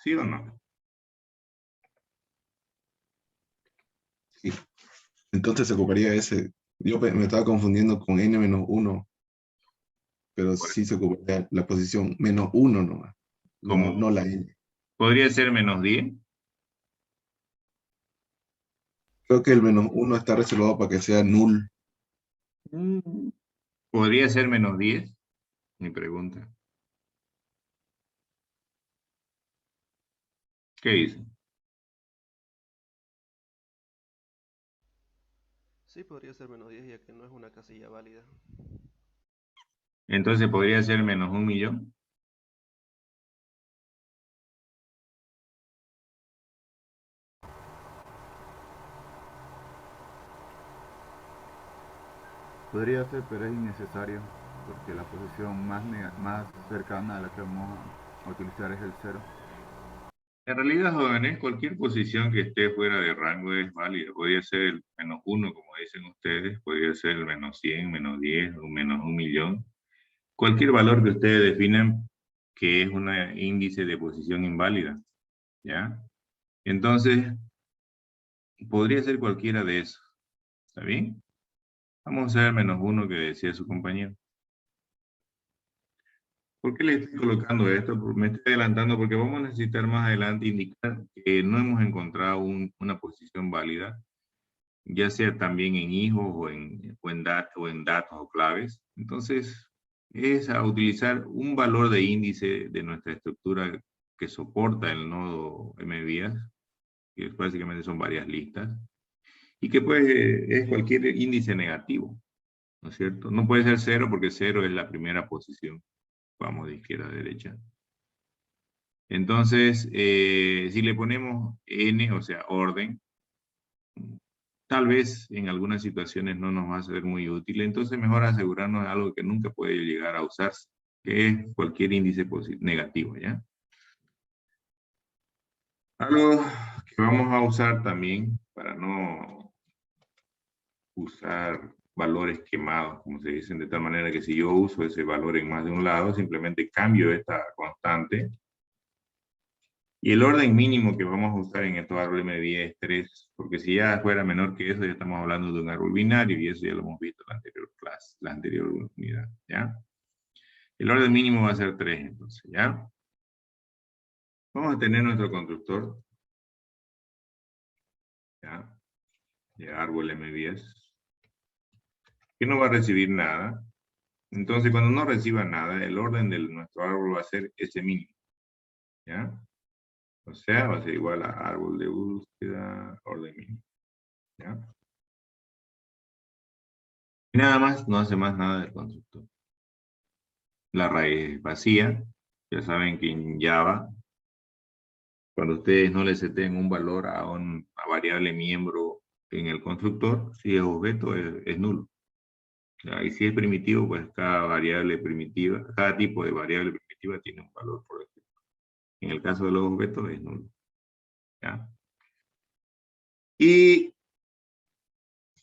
¿sí o no? Sí. Entonces se ocuparía ese. Yo me estaba confundiendo con N-1, pero sí se ocuparía la posición -1 nomás. Como No la N. podría ser -10. Creo que el -1 está reservado para que sea null. Podría ser -10, mi pregunta. ¿Qué dice? Sí, podría ser -10 ya que no es una casilla válida. Entonces podría ser -1.000.000. Podría ser, pero es innecesario, porque la posición más cercana a la que vamos a utilizar es el 0. En realidad, jóvenes, cualquier posición que esté fuera de rango es válida. Podría ser el -1, como dicen ustedes, podría ser el -100, -10 o -1.000.000. Cualquier valor que ustedes definan que es un índice de posición inválida, ¿ya? Entonces, podría ser cualquiera de esos, ¿está bien? Vamos a hacer el -1 que decía su compañero. ¿Por qué le estoy colocando esto? Me estoy adelantando porque vamos a necesitar más adelante indicar que no hemos encontrado una posición válida, ya sea también en hijos o en datos o claves. Entonces, es a utilizar un valor de índice de nuestra estructura que soporta el nodo MVías, que básicamente son varias listas, y que pues es cualquier índice negativo, ¿no es cierto? No puede ser 0 porque 0 es la primera posición. Vamos de izquierda a derecha. Entonces, si le ponemos n, o sea, orden, tal vez en algunas situaciones no nos va a ser muy útil. Entonces, mejor asegurarnos de algo que nunca puede llegar a usarse, que es cualquier índice negativo, ¿ya? Algo que vamos a usar también para no usar valores quemados, como se dicen, de tal manera que si yo uso ese valor en más de un lado, simplemente cambio esta constante. Y el orden mínimo que vamos a usar en estos árboles M10 es 3, porque si ya fuera menor que eso, ya estamos hablando de un árbol binario, y eso ya lo hemos visto en la anterior clase, la anterior unidad, ¿ya? El orden mínimo va a ser 3, entonces, ¿ya? Vamos a tener nuestro constructor, ¿ya? De árbol M10, que no va a recibir nada, Entonces, cuando no reciba nada, el orden de nuestro árbol va a ser ese mínimo. ¿Ya? O sea, va a ser igual a árbol de búsqueda, orden mínimo. ¿Ya? Y nada más, no hace más nada del constructor. La raíz vacía. Ya saben que en Java, cuando ustedes no le seten un valor a una variable miembro en el constructor, si es objeto, es nulo. ¿Ya? Y si es primitivo, pues cada variable primitiva, cada tipo de variable primitiva tiene un valor por defecto. En el caso de los objetos es nulo. ¿Ya? Y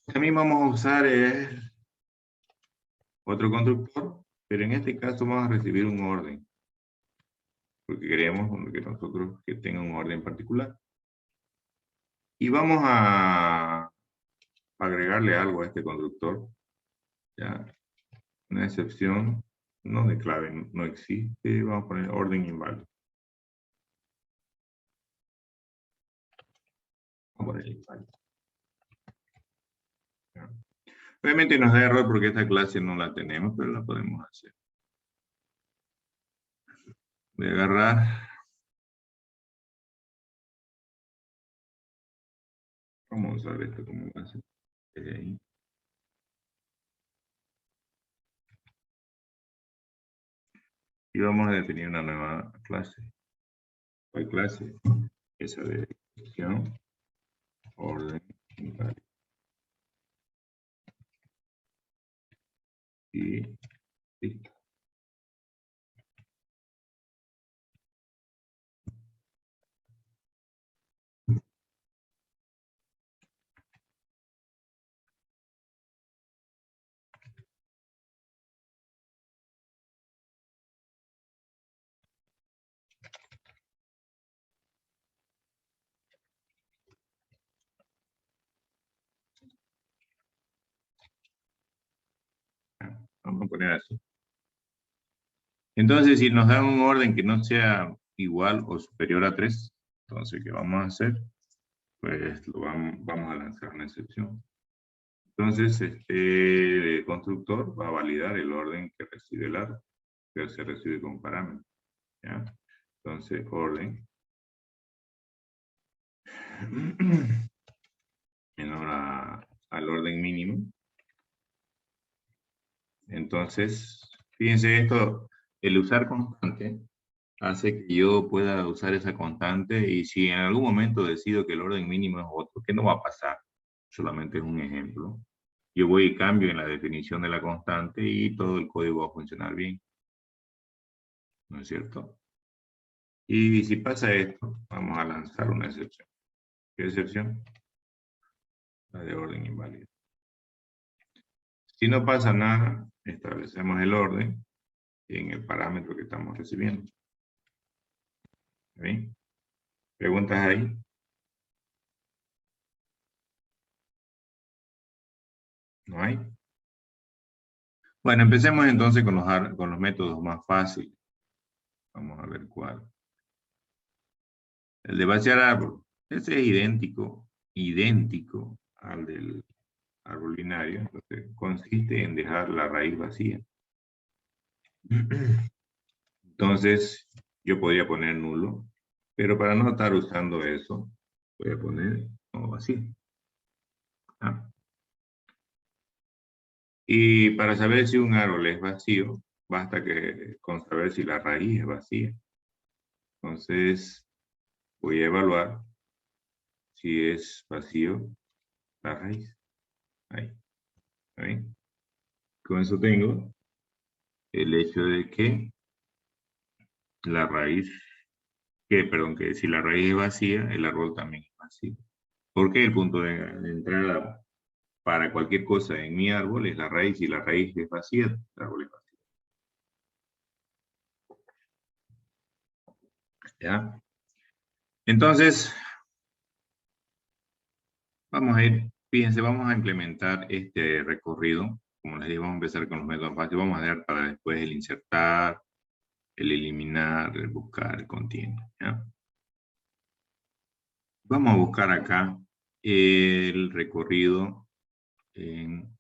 también vamos a usar otro constructor, pero en este caso vamos a recibir un orden. Porque queremos que nosotros que tenga un orden particular. Y vamos a agregarle algo a este constructor. ¿Ya? Una excepción, no de clave, no existe. Vamos a poner orden inválido. Vamos a poner inválido. ¿Ya? Obviamente nos da error porque esta clase no la tenemos, pero la podemos hacer. Voy a agarrar. Vamos a usar esto como base. Ahí. Y vamos a definir una nueva clase. ¿Cuál clase? Esa de excepción, orden inválido. Y listo. Vamos a poner así. Entonces, si nos dan un orden que no sea igual o superior a 3, entonces, ¿qué vamos a hacer? Pues vamos a lanzar una excepción. Entonces, este constructor va a validar el orden que recibe el árbol, que se recibe con parámetros. ¿Ya? Entonces, orden menor al orden mínimo. Entonces, fíjense esto, el usar constante hace que yo pueda usar esa constante y si en algún momento decido que el orden mínimo es otro, que no va a pasar, solamente es un ejemplo, yo voy y cambio en la definición de la constante y todo el código va a funcionar bien. ¿No es cierto? Y si pasa esto, vamos a lanzar una excepción. ¿Qué excepción? La de orden inválido. Si no pasa nada, establecemos el orden en el parámetro que estamos recibiendo. ¿Bien? ¿Preguntas ahí? ¿No hay? Bueno, empecemos entonces con los métodos más fáciles. Vamos a ver cuál. El de vaciar árbol. Ese es idéntico al del árbol binario. Entonces, consiste en dejar la raíz vacía. Entonces, yo podría poner nulo, pero para no estar usando eso, voy a poner como vacío. ¿Ah? Y para saber si un árbol es vacío, basta con saber si la raíz es vacía. Entonces, voy a evaluar si es vacío la raíz. Ahí. ¿Ahí? Con eso tengo el hecho de que la raíz, que si la raíz es vacía, el árbol también es vacío. Porque el punto de entrada para cualquier cosa en mi árbol es la raíz. Si la raíz es vacía, el árbol es vacío. ¿Ya? Entonces, vamos a ir, fíjense, vamos a implementar este recorrido. Como les digo, vamos a empezar con los métodos fáciles. Vamos a dar para después el insertar, el eliminar, el buscar, el continuo. ¿Ya? Vamos a buscar acá el recorrido en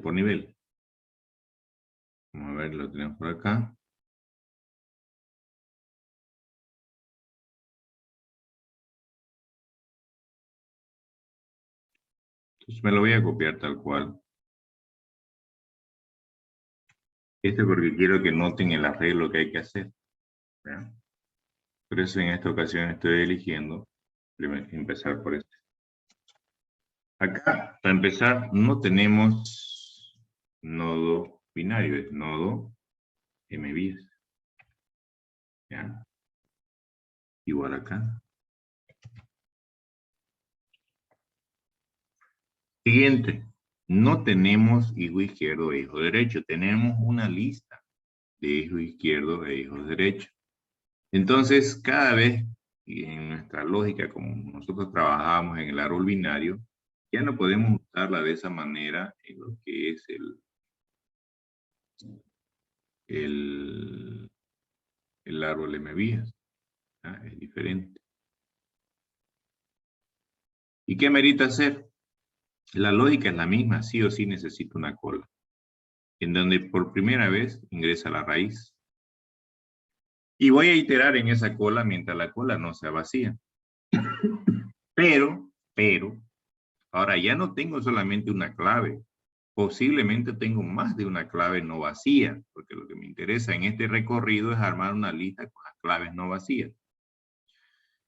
por nivel. Vamos a ver, lo tenemos por acá. Entonces me lo voy a copiar tal cual. Porque quiero que noten el arreglo que hay que hacer. ¿Ya? Por eso en esta ocasión estoy eligiendo empezar por este. Acá, para empezar, no tenemos nodo binario, es nodo M10. ¿Ya? Igual acá. Siguiente, no tenemos hijo izquierdo e hijo derecho, tenemos una lista de hijo izquierdo e hijo derecho. Entonces, cada vez, y en nuestra lógica, como nosotros trabajamos en el árbol binario, ya no podemos usarla de esa manera en lo que es el árbol M-vías. Es diferente. ¿Y qué merita hacer? La lógica es la misma, sí o sí necesito una cola, en donde por primera vez ingresa la raíz. Y voy a iterar en esa cola mientras la cola no sea vacía. Pero, ahora ya no tengo solamente una clave. Posiblemente tengo más de una clave no vacía, porque lo que me interesa en este recorrido es armar una lista con las claves no vacías.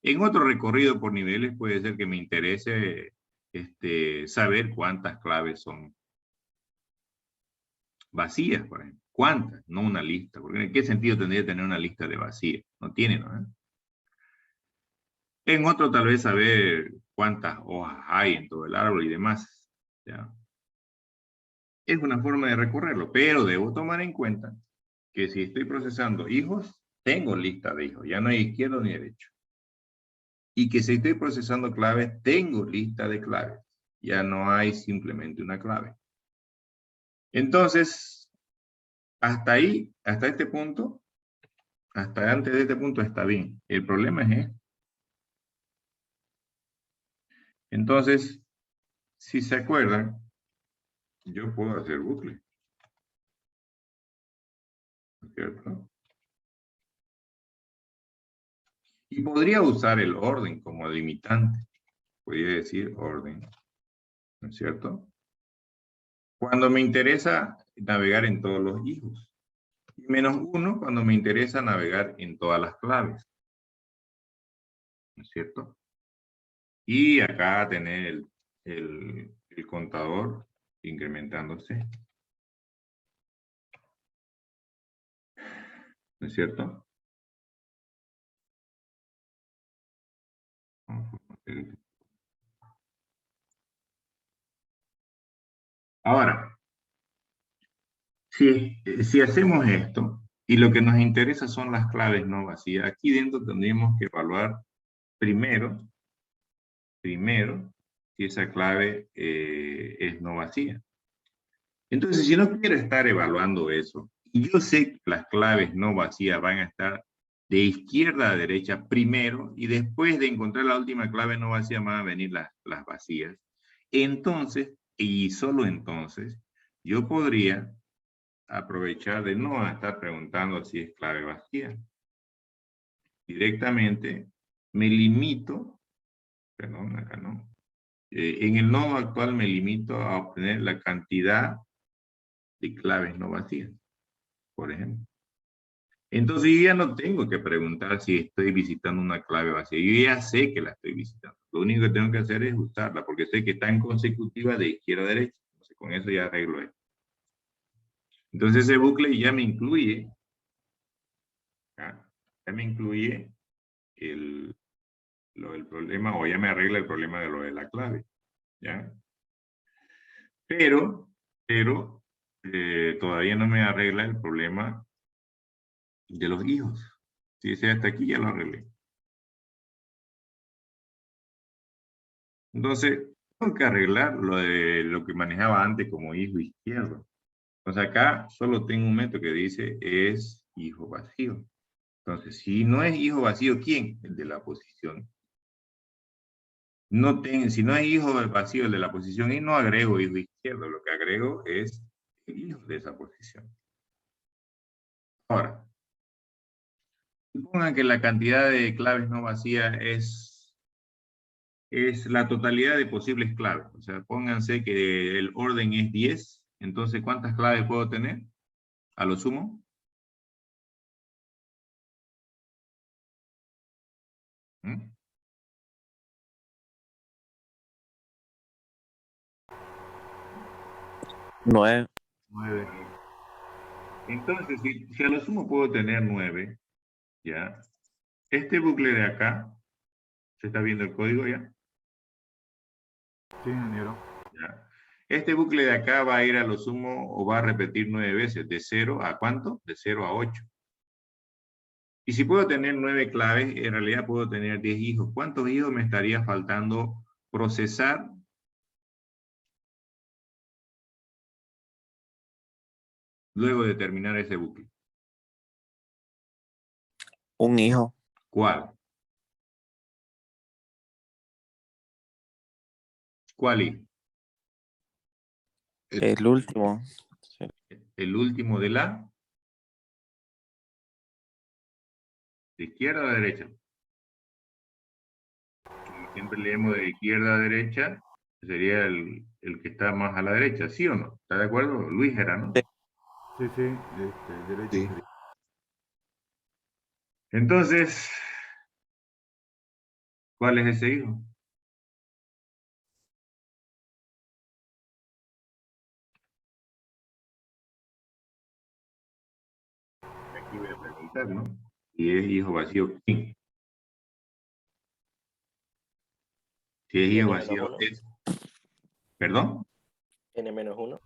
En otro recorrido por niveles puede ser que me interese saber cuántas claves son vacías, por ejemplo. ¿Cuántas? No una lista. Porque ¿en qué sentido tendría tener una lista de vacías? No tiene, ¿no? En otro tal vez saber cuántas hojas hay en todo el árbol y demás. ¿Ya? Es una forma de recorrerlo, pero debo tomar en cuenta que si estoy procesando hijos, tengo lista de hijos. Ya no hay izquierdo ni derecho. Y que si estoy procesando claves, tengo lista de claves. Ya no hay simplemente una clave. Entonces, hasta ahí, hasta este punto, hasta antes de este punto está bien. El problema es este. Entonces, si se acuerdan, yo puedo hacer bucle. ¿Cierto? Y podría usar el orden como limitante. Podría decir orden. ¿No es cierto? Cuando me interesa navegar en todos los hijos. Y -1 cuando me interesa navegar en todas las claves. ¿No es cierto? Y acá tener el contador incrementándose. ¿No es cierto? Ahora, si hacemos esto, y lo que nos interesa son las claves no vacías, aquí dentro tendríamos que evaluar primero, si esa clave es no vacía. Entonces, si no quiero estar evaluando eso, y yo sé que las claves no vacías van a estar de izquierda a derecha primero, y después de encontrar la última clave no vacía van a venir las vacías. Entonces, y solo entonces, yo podría aprovechar de no estar preguntando si es clave vacía. Directamente me limito, perdón, acá no. En el nodo actual me limito a obtener la cantidad de claves no vacías, por ejemplo. Entonces yo ya no tengo que preguntar si estoy visitando una clave vacía. Yo ya sé que la estoy visitando. Lo único que tengo que hacer es usarla, porque sé que está en consecutiva de izquierda a derecha. Entonces con eso ya arreglo esto. Entonces ese bucle ya me incluye, ya me incluye lo del problema, o ya me arregla el problema de lo de la clave. ¿Ya? Pero todavía no me arregla el problema de los hijos. Si ese hasta aquí ya lo arreglé. Entonces, tengo que arreglar lo de lo que manejaba antes como hijo izquierdo. Entonces acá solo tengo un método que dice es hijo vacío. Entonces, si no es hijo vacío, ¿quién? El de la posición Si no hay hijo vacío de la posición Y, no agrego hijo izquierdo. Lo que agrego es el hijo de esa posición. Ahora, supongan que la cantidad de claves no vacías es la totalidad de posibles claves. O sea, pónganse que el orden es 10. Entonces, ¿cuántas claves puedo tener? A lo sumo. ¿Mm? 9. 9. Entonces, si a lo sumo puedo tener 9, ¿ya? Este bucle de acá, ¿se está viendo el código ya? Sí, ingeniero. ¿Ya? Este bucle de acá va a ir a lo sumo o va a repetir 9 veces. ¿De 0 a cuánto? De 0 a 8. Y si puedo tener 9 claves, en realidad puedo tener 10 hijos. ¿Cuántos hijos me estaría faltando procesar luego de terminar ese bucle? Un hijo. ¿Cuál? ¿Cuál hijo? El último. Sí. El último de la izquierda o de derecha. Siempre leemos de izquierda a derecha, sería el que está más a la derecha, ¿sí o no? ¿Está de acuerdo? Luis era, ¿no? Sí. Sí, sí, derecho. Sí. sería. Entonces, ¿cuál es ese hijo? Aquí voy a preguntar, ¿no? Si es hijo vacío, ¿quién? Si es hijo vacío, es... ¿Perdón? N-1.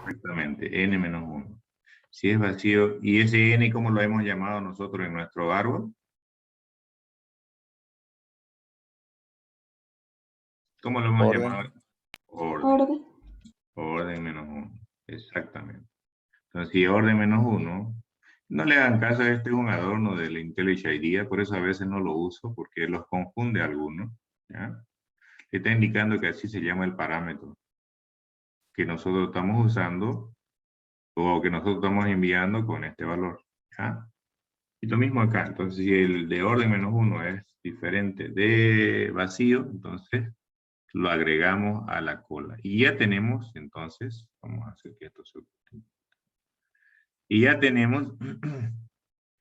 Exactamente, n-1. Si es vacío, ¿y ese n cómo lo hemos llamado nosotros en nuestro árbol? ¿Cómo lo hemos Orden. llamado? Orden. Orden. Orden -1. Exactamente. Entonces, si orden -1, no le hagan caso, este es un adorno del IntelliJ IDEA, por eso a veces no lo uso, porque los confunde a algunos, ¿ya? Está indicando que así se llama el parámetro que nosotros estamos usando o que nosotros estamos enviando con este valor, ¿ya? Y lo mismo acá, entonces si el de orden -1 es diferente de vacío, entonces lo agregamos a la cola. Y ya tenemos, entonces, vamos a hacer que esto se... Y ya tenemos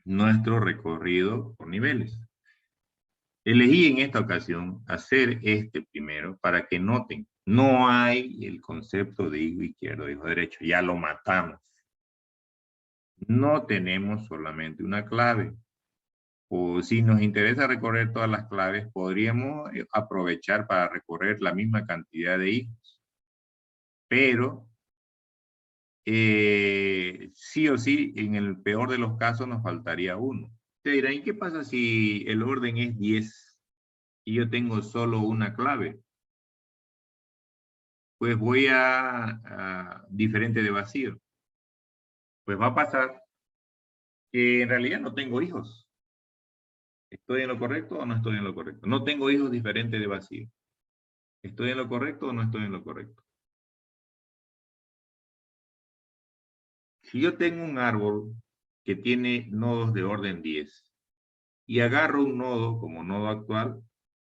nuestro recorrido por niveles. Elegí en esta ocasión hacer este primero para que noten, no hay el concepto de hijo izquierdo, hijo derecho, ya lo matamos. No tenemos solamente una clave. O si nos interesa recorrer todas las claves, podríamos aprovechar para recorrer la misma cantidad de hijos. Pero, sí o sí, en el peor de los casos nos faltaría uno. Te dirán, ¿y qué pasa si el orden es 10 y yo tengo solo una clave? Pues voy a diferente de vacío. Pues va a pasar que en realidad no tengo hijos. ¿Estoy en lo correcto o no estoy en lo correcto? No tengo hijos diferentes de vacío. ¿Estoy en lo correcto o no estoy en lo correcto? Si yo tengo un árbol que tiene nodos de orden 10 y agarro un nodo como nodo actual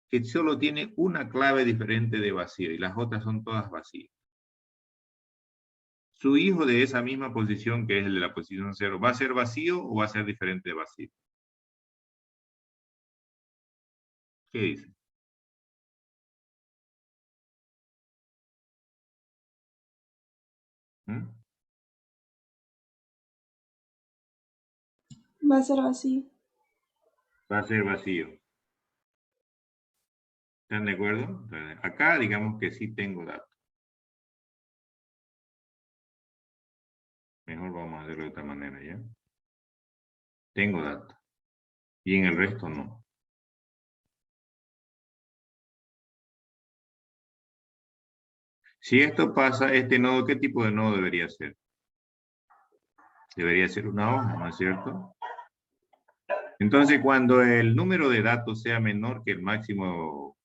que solo tiene una clave diferente de vacío y las otras son todas vacías. Su hijo de esa misma posición, que es el de la posición 0, ¿va a ser vacío o va a ser diferente de vacío? ¿Qué dice? ¿Mm? Va a ser vacío. Va a ser vacío. ¿Están de acuerdo? Entonces, acá digamos que sí tengo datos. Mejor vamos a hacerlo de otra manera, ¿ya? Tengo datos. Y en el resto no. Si esto pasa, este nodo, ¿qué tipo de nodo debería ser? Debería ser una hoja, ¿no es cierto? Entonces, cuando el número de datos sea menor que el máximo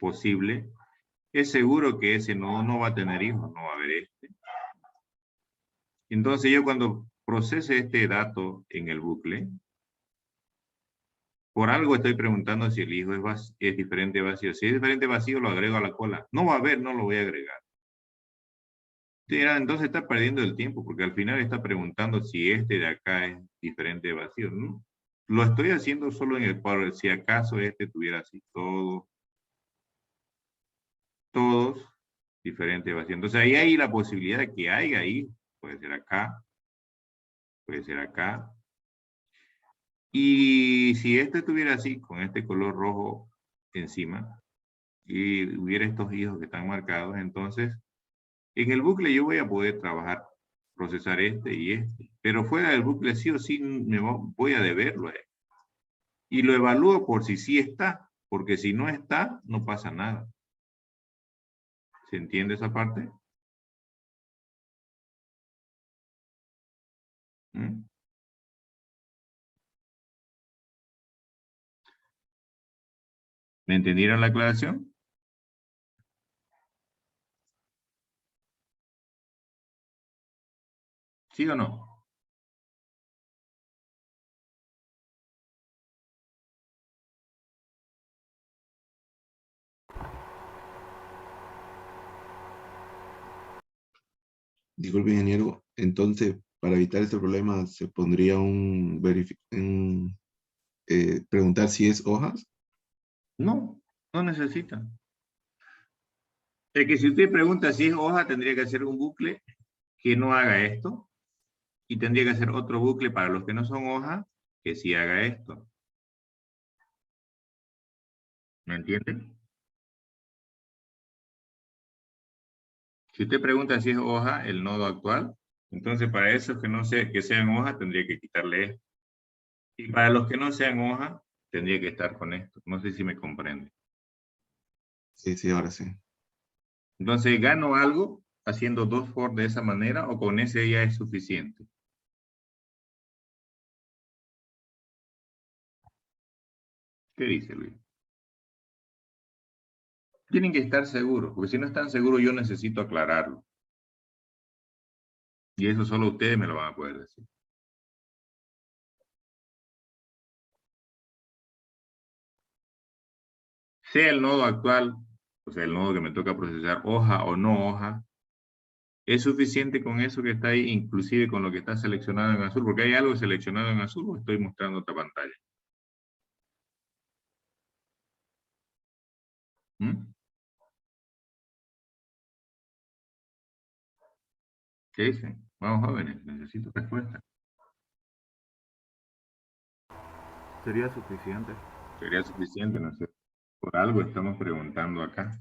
posible, es seguro que ese nodo no va a tener hijos, no va a haber este. Entonces yo cuando procese este dato en el bucle, por algo estoy preguntando si el hijo es diferente vacío. Si es diferente vacío, lo agrego a la cola. No va a haber, no lo voy a agregar. Entonces está perdiendo el tiempo, porque al final está preguntando si este de acá es diferente vacío. ¿No? Lo estoy haciendo solo en el por si acaso este tuviera así todos diferentes vacíos. Entonces ahí hay la posibilidad de que haya ahí, puede ser acá, puede ser acá. Y si este estuviera así, con este color rojo encima, y hubiera estos hijos que están marcados, entonces en el bucle yo voy a poder trabajar, procesar este y este. Pero fuera del bucle sí o sí voy a deberlo a él. Y lo evalúo por si sí está, porque si no está, no pasa nada. ¿Se entiende esa parte? ¿Mm? ¿Me entendieron la aclaración? ¿Sí o no? Disculpe, ingeniero. Entonces, para evitar este problema, se pondría preguntar si es hojas. No, no necesita. Es que si usted pregunta si es hoja, tendría que hacer un bucle que no haga esto. Y tendría que hacer otro bucle para los que no son hoja, que sí haga esto. ¿Me entienden? Si usted pregunta si es hoja el nodo actual, entonces para esos que no que sean hoja, tendría que quitarle esto. Y para los que no sean hoja, tendría que estar con esto. No sé si me comprende. Sí, sí, ahora sí. Entonces, ¿gano algo haciendo dos for de esa manera o con ese ya es suficiente? ¿Qué dice Luis? Tienen que estar seguros, porque si no están seguros yo necesito aclararlo. Y eso solo ustedes me lo van a poder decir. Sea el nodo actual, o sea, el nodo que me toca procesar, hoja o no hoja, ¿es suficiente con eso que está ahí, inclusive con lo que está seleccionado en azul? Porque hay algo seleccionado en azul o estoy mostrando otra pantalla. ¿Mm? ¿Qué dicen? Vamos, jóvenes, necesito respuesta. ¿Sería suficiente? Sería suficiente, no sé. Por algo estamos preguntando acá.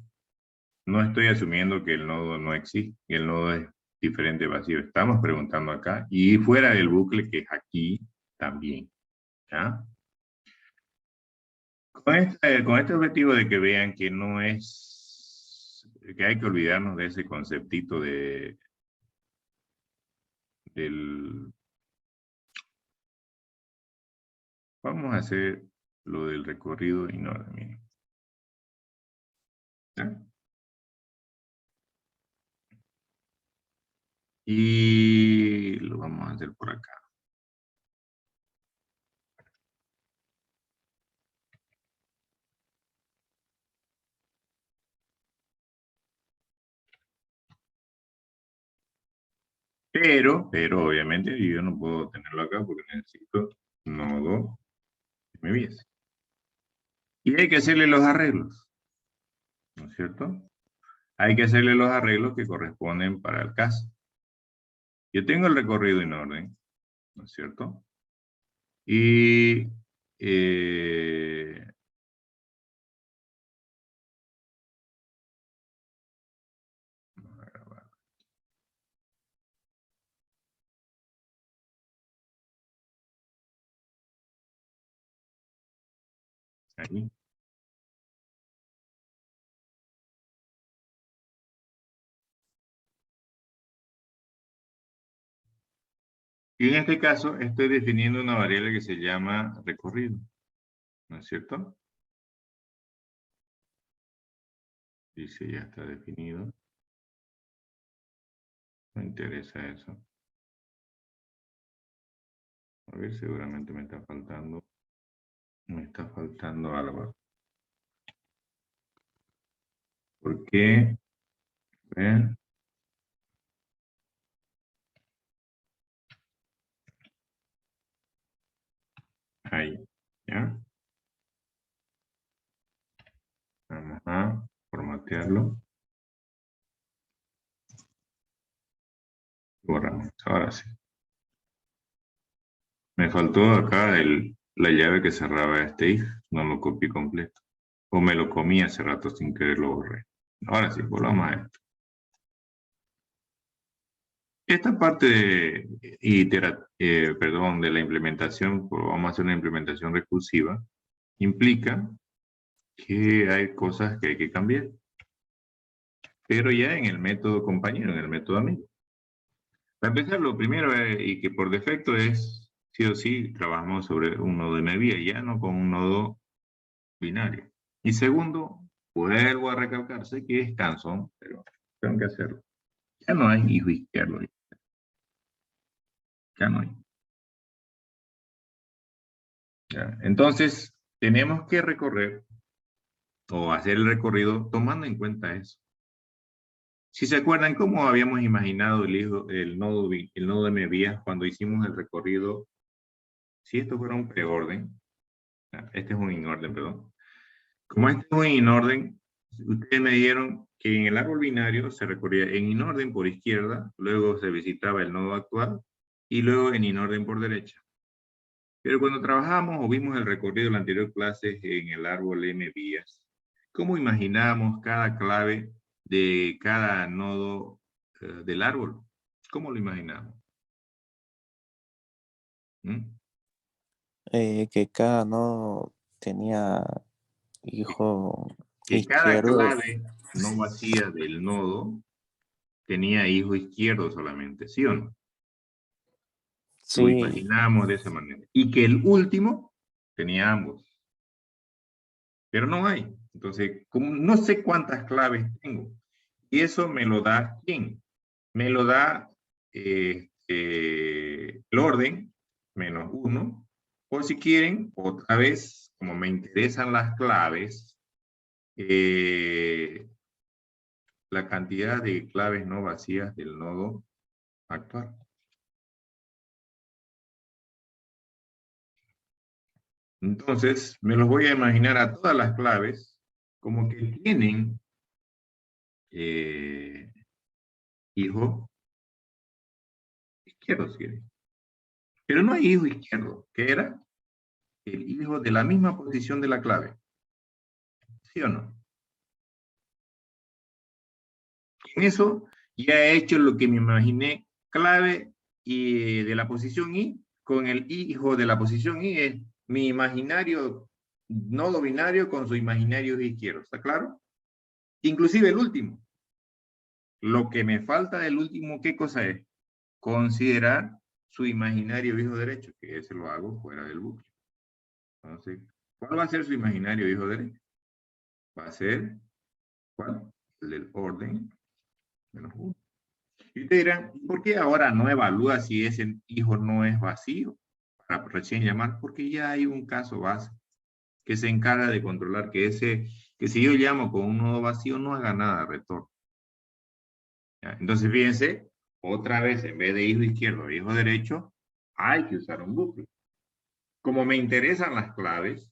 No estoy asumiendo que el nodo no existe, que el nodo es diferente vacío. Estamos preguntando acá y fuera del bucle que es aquí también. ¿Ya? Con este objetivo de que vean que no es, que hay que olvidarnos de ese conceptito del, vamos a hacer lo del recorrido y no, miren. ¿Ya? Y lo vamos a hacer por acá. Pero obviamente yo no puedo tenerlo acá porque necesito nodo que me viese. Y hay que hacerle los arreglos, ¿no es cierto? Hay que hacerle los arreglos que corresponden para el caso. Yo tengo el recorrido en orden, ¿no es cierto? Y vamos a grabar. Ahí. Y en este caso estoy definiendo una variable que se llama recorrido, ¿no es cierto? Dice ya está definido. Me interesa eso. A ver, seguramente me está faltando. Me está faltando algo. ¿Por qué? ¿Ven? Ahí. ¿Ya? Vamos a formatearlo. Borramos. Ahora sí. Me faltó acá la llave que cerraba este if. No lo copié completo. O me lo comí hace rato sin querer, lo borré. Ahora sí, volvamos a esto. Esta parte de la implementación, pues vamos a hacer una implementación recursiva, implica que hay cosas que hay que cambiar. Pero ya en el método compañero, en el método amigo. Para empezar, lo primero y que por defecto es, sí o sí, trabajamos sobre un nodo MVia, ya no con un nodo binario. Y segundo, vuelvo a recalcar, sé que es cansón, pero tengo que hacerlo. Ya no hay hijo izquierdo. Ya no hay. Ya. Entonces, tenemos que recorrer o hacer el recorrido tomando en cuenta eso. Si se acuerdan cómo habíamos imaginado el nodo MVia cuando hicimos el recorrido, si esto fuera un preorden, este es un inorden, perdón. Como este es un inorden, ustedes me dieron que en el árbol binario se recorría en inorden por izquierda, luego se visitaba el nodo actual y luego en inorden por derecha. Pero cuando trabajamos o vimos el recorrido de la anterior clase en el árbol MVias, ¿cómo imaginamos cada clave de cada nodo del árbol? ¿Cómo lo imaginamos? ¿Mm? Que cada nodo tenía hijo Que cada izquierdo. clave no vacía del nodo tenía hijo izquierdo solamente, ¿sí o no? Lo Sí, imaginamos de esa manera. Y que el último tenía ambos. Pero no hay. Entonces, como no sé cuántas claves tengo. Y eso me lo da ¿quién? Me lo da el orden, -1. O si quieren, otra vez, como me interesan las claves, la cantidad de claves no vacías del nodo actual. Entonces, me los voy a imaginar a todas las claves como que tienen hijo izquierdo, si quieren. Pero no hay hijo izquierdo, que era el hijo de la misma posición de la clave. ¿Sí o no? En eso ya he hecho lo que me imaginé, clave y de la posición I con el hijo de la posición I es mi imaginario nodo binario con su imaginario izquierdo. ¿Está claro? Inclusive el último. Lo que me falta del último, ¿qué cosa es? Considerar su imaginario hijo derecho, que ese lo hago fuera del bucle. Entonces, ¿cuál va a ser su imaginario hijo derecho? Va a ser, ¿cuál? El del orden -1. Y ustedes dirán, ¿por qué ahora no evalúa si ese hijo no es vacío? Para recién llamar, porque ya hay un caso base que se encarga de controlar que si yo llamo con un nodo vacío no haga nada de retorno. ¿Ya? Entonces fíjense, otra vez en vez de hijo izquierdo e hijo derecho, hay que usar un bucle. Como me interesan las claves,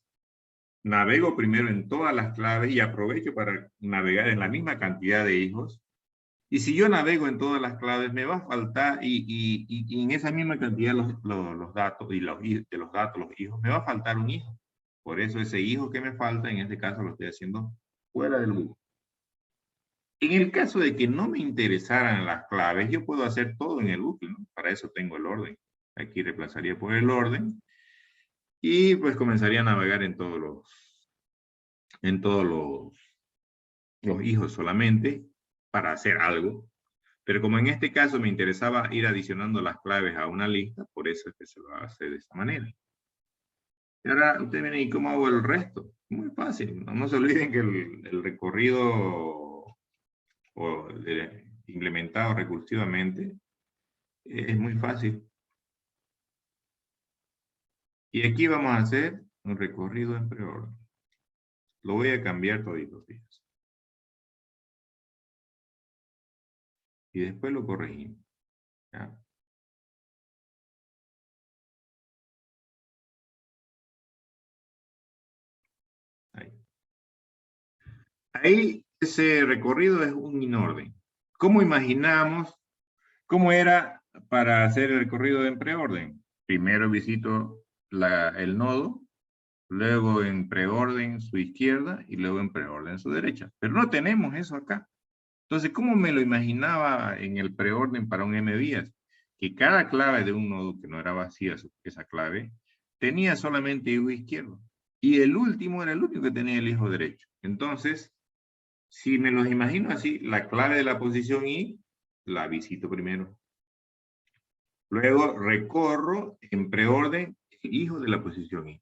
navego primero en todas las claves y aprovecho para navegar en la misma cantidad de hijos. Y si yo navego en todas las claves, me va a faltar, y en esa misma cantidad los datos, y de los datos, los hijos, me va a faltar un hijo. Por eso ese hijo que me falta, en este caso lo estoy haciendo fuera del bucle. En el caso de que no me interesaran las claves, yo puedo hacer todo en el bucle, ¿no? Para eso tengo el orden. Aquí reemplazaría por el orden. Y pues comenzaría a navegar en todos los hijos solamente para hacer algo. Pero como en este caso me interesaba ir adicionando las claves a una lista, por eso es que se lo hace de esta manera. Y ahora ustedes ven, ¿y cómo hago el resto? Muy fácil. No se olviden que el recorrido o implementado recursivamente, es muy fácil. Y aquí vamos a hacer un recorrido en preorden. Lo voy a cambiar todito, fíjense. Y después lo corregimos. ¿Ya? Ahí. Ahí ese recorrido es un inorden. ¿Cómo imaginamos cómo era para hacer el recorrido en preorden? Primero visito el nodo, luego en preorden su izquierda y luego en preorden su derecha. Pero no tenemos eso acá. Entonces, ¿cómo me lo imaginaba en el preorden para un MVías? Que cada clave de un nodo que no era vacía, esa clave, tenía solamente hijo izquierdo. Y el último era el único que tenía el hijo derecho. Entonces, si me los imagino así, la clave de la posición I, la visito primero. Luego recorro en preorden el hijo de la posición I.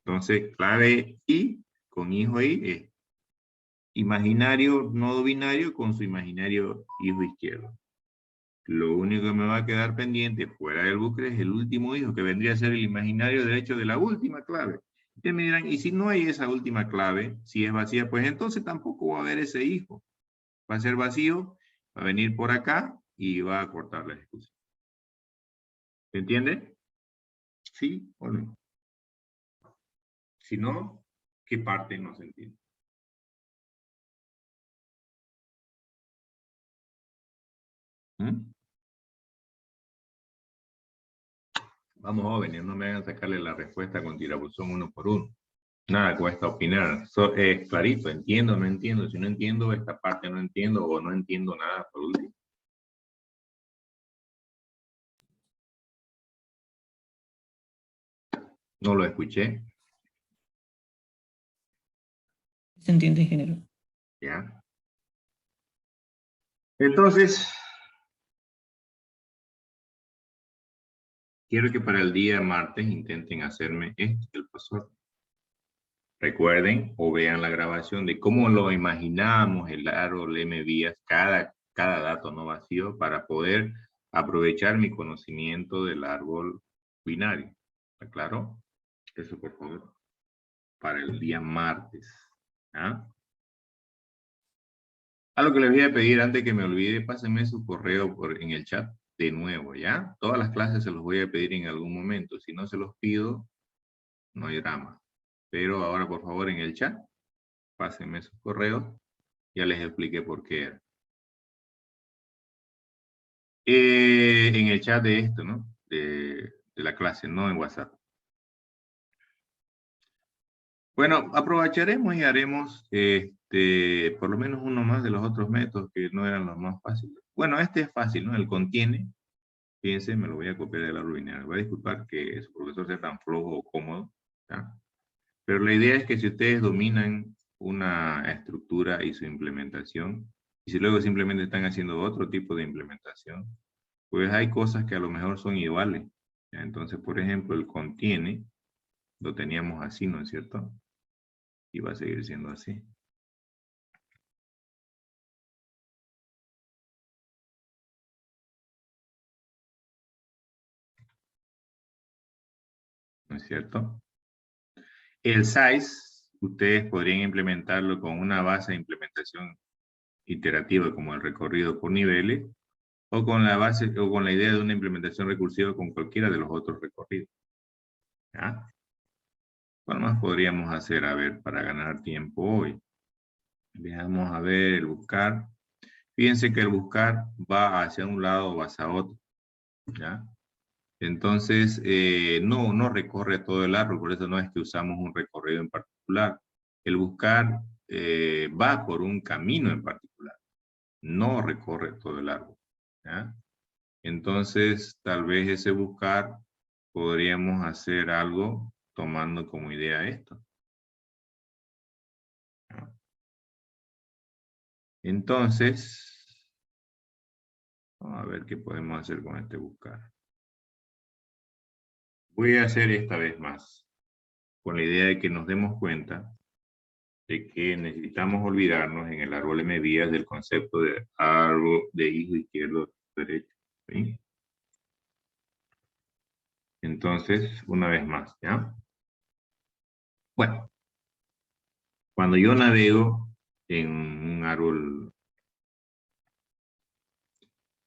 Entonces, clave I con hijo I es imaginario nodo binario con su imaginario hijo izquierdo. Lo único que me va a quedar pendiente fuera del bucle es el último hijo, que vendría a ser el imaginario derecho de la última clave. Ustedes me dirán, ¿y si no hay esa última clave, si es vacía? Pues entonces tampoco va a haber ese hijo. Va a ser vacío, va a venir por acá y va a cortar la ejecución. ¿Se entiende? ¿Sí o no? Si no, ¿qué parte no se entiende? ¿Mm? Vamos, jóvenes, no me hagan sacarle la respuesta con tirabuzón uno por uno. Nada cuesta opinar. Clarito, entiendo, no entiendo. Si no entiendo esta parte, no entiendo o no entiendo nada por último. No lo escuché. ¿Se entiende, ingeniero? Ya. Entonces, quiero que para el día martes intenten hacerme esto del profesor. Recuerden o vean la grabación de cómo lo imaginamos el árbol MVías, cada dato no vacío, para poder aprovechar mi conocimiento del árbol binario. ¿Está claro? Eso, por favor, para el día martes. ¿Ah? Algo que les voy a pedir antes que me olvide, pásenme su correo en el chat de nuevo, ¿ya? Todas las clases se los voy a pedir en algún momento. Si no se los pido, no hay drama. Pero ahora, por favor, en el chat, pásenme su correo. Ya les expliqué por qué era. En el chat de esto, ¿no? De la clase, no en WhatsApp. Bueno, aprovecharemos y haremos por lo menos uno más de los otros métodos que no eran los más fáciles. Bueno, este es fácil, ¿no? El contiene. Fíjense, me lo voy a copiar de la ruina. Voy a disculpar que su profesor sea tan flojo o cómodo, ¿ya? Pero la idea es que si ustedes dominan una estructura y su implementación, y si luego simplemente están haciendo otro tipo de implementación, pues hay cosas que a lo mejor son iguales, ¿ya? Entonces, por ejemplo, el contiene, lo teníamos así, ¿no es cierto? Y va a seguir siendo así. ¿No es cierto? El size, ustedes podrían implementarlo con una base de implementación iterativa como el recorrido por niveles, o con la base, o con la idea de una implementación recursiva con cualquiera de los otros recorridos. ¿Ya? ¿Cuál más podríamos hacer? A ver, para ganar tiempo hoy. Veamos a ver el buscar. Fíjense que el buscar va hacia un lado o hacia otro. ¿Ya? Entonces, no recorre todo el árbol, por eso no es que usamos un recorrido en particular. El buscar va por un camino en particular, no recorre todo el árbol. ¿Ya? Entonces, tal vez ese buscar podríamos hacer algo tomando como idea esto. ¿Ya? Entonces, vamos a ver qué podemos hacer con este buscar. Voy a hacer esta vez más, con la idea de que nos demos cuenta de que necesitamos olvidarnos en el árbol M vías del concepto de árbol de hijo izquierdo derecho. ¿Sí? Entonces, una vez más, ¿ya? Bueno, cuando yo navego en un árbol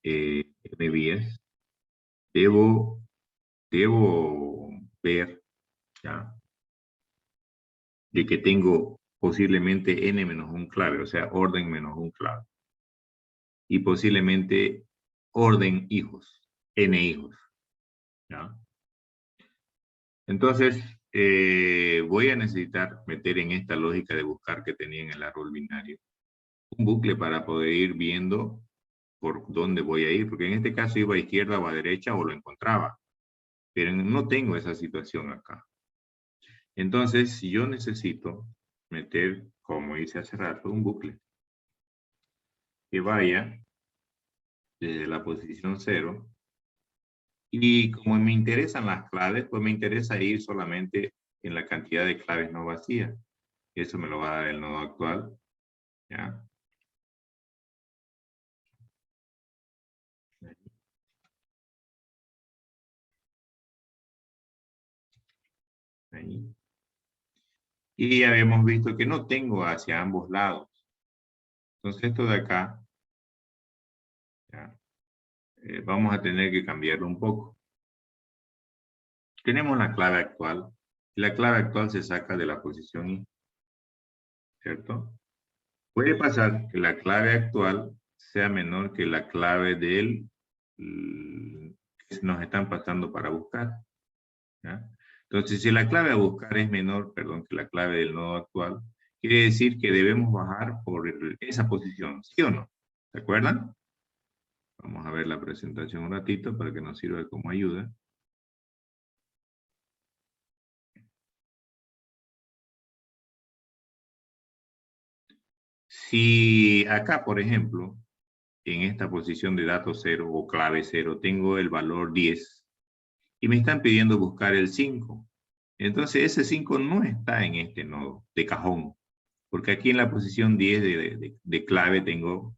M vías, debo ver, ¿ya? De que tengo posiblemente n menos un clave, o sea, orden menos un clave. Y posiblemente orden hijos, n hijos, ¿ya? Entonces, voy a necesitar meter en esta lógica de buscar que tenía en el árbol binario un bucle para poder ir viendo por dónde voy a ir, porque en este caso iba a izquierda o a derecha o lo encontraba, pero no tengo esa situación acá. Entonces, yo necesito meter, como hice hace rato, un bucle que vaya desde la posición 0. Y como me interesan las claves, pues me interesa ir solamente en la cantidad de claves no vacías. Eso me lo va a dar el nodo actual. ¿Ya? Ahí. Y ya habíamos visto que no tengo hacia ambos lados. Entonces esto de acá, ¿ya? Vamos a tener que cambiarlo un poco. Tenemos la clave actual. La clave actual se saca de la posición I, ¿cierto? Puede pasar que la clave actual sea menor que la clave del que nos están pasando para buscar, ¿ya? Entonces, si la clave a buscar es menor, perdón, que la clave del nodo actual, quiere decir que debemos bajar por esa posición, ¿sí o no? ¿Se acuerdan? Vamos a ver la presentación un ratito para que nos sirva como ayuda. Si acá, por ejemplo, en esta posición de dato 0 o clave 0, tengo el valor 10 y me están pidiendo buscar el 5. Entonces ese 5 no está en este nodo de cajón, porque aquí en la posición 10 de clave tengo,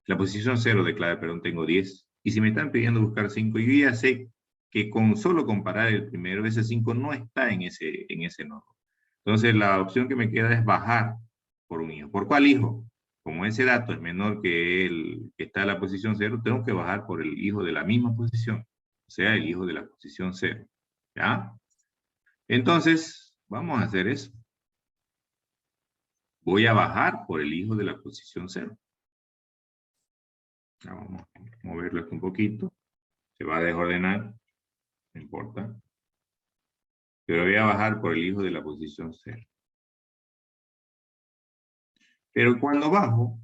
la posición 0 de clave, perdón, tengo 10. Y si me están pidiendo buscar 5, yo ya sé que con solo comparar el primero, ese 5 no está en ese nodo. Entonces la opción que me queda es bajar por un hijo. ¿Por cuál hijo? Como ese dato es menor que el que está en la posición 0, tengo que bajar por el hijo de la misma posición, o sea, el hijo de la posición 0. ¿Ya? Entonces, vamos a hacer eso. Voy a bajar por el hijo de la posición 0. Ya vamos a moverlo esto un poquito. Se va a desordenar, no importa. Pero voy a bajar por el hijo de la posición 0. Pero cuando bajo,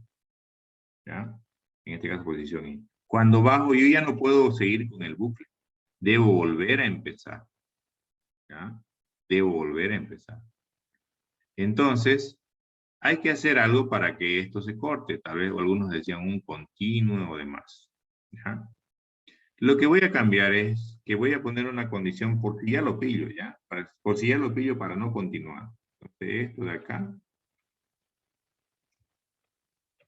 ¿ya? En este caso posición I. Cuando bajo yo ya no puedo seguir con el bucle. Debo volver a empezar. ¿Ya? Debo volver a empezar. Entonces, hay que hacer algo para que esto se corte. Tal vez algunos decían un continuo o demás. ¿Ya? Lo que voy a cambiar es que voy a poner una condición por si ya lo pillo, ¿ya? Por si ya lo pillo para no continuar. Entonces, esto de acá.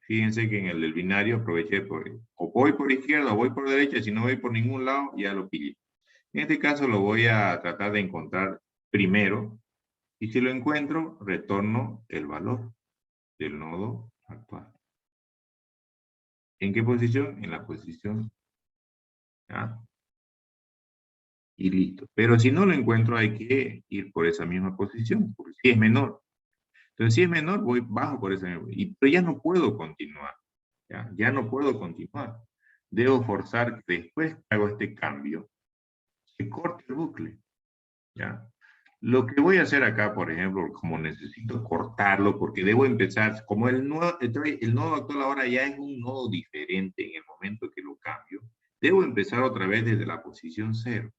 Fíjense que en el del binario aproveché o voy por izquierda o voy por derecha. Si no voy por ningún lado, ya lo pillé. En este caso lo voy a tratar de encontrar primero. Y si lo encuentro, retorno el valor del nodo actual. ¿En qué posición? En la posición A. Y listo. Pero si no lo encuentro, hay que ir por esa misma posición, porque si es menor. Entonces, si es menor, voy bajo por esa misma. Pero ya no puedo continuar. Ya no puedo continuar. Debo forzar que después que hago este cambio, se corte el bucle. ¿Ya? Lo que voy a hacer acá, por ejemplo, como necesito cortarlo, porque debo empezar, como el nodo actual ahora ya es un nodo diferente en el momento que lo cambio, debo empezar otra vez desde la posición 0.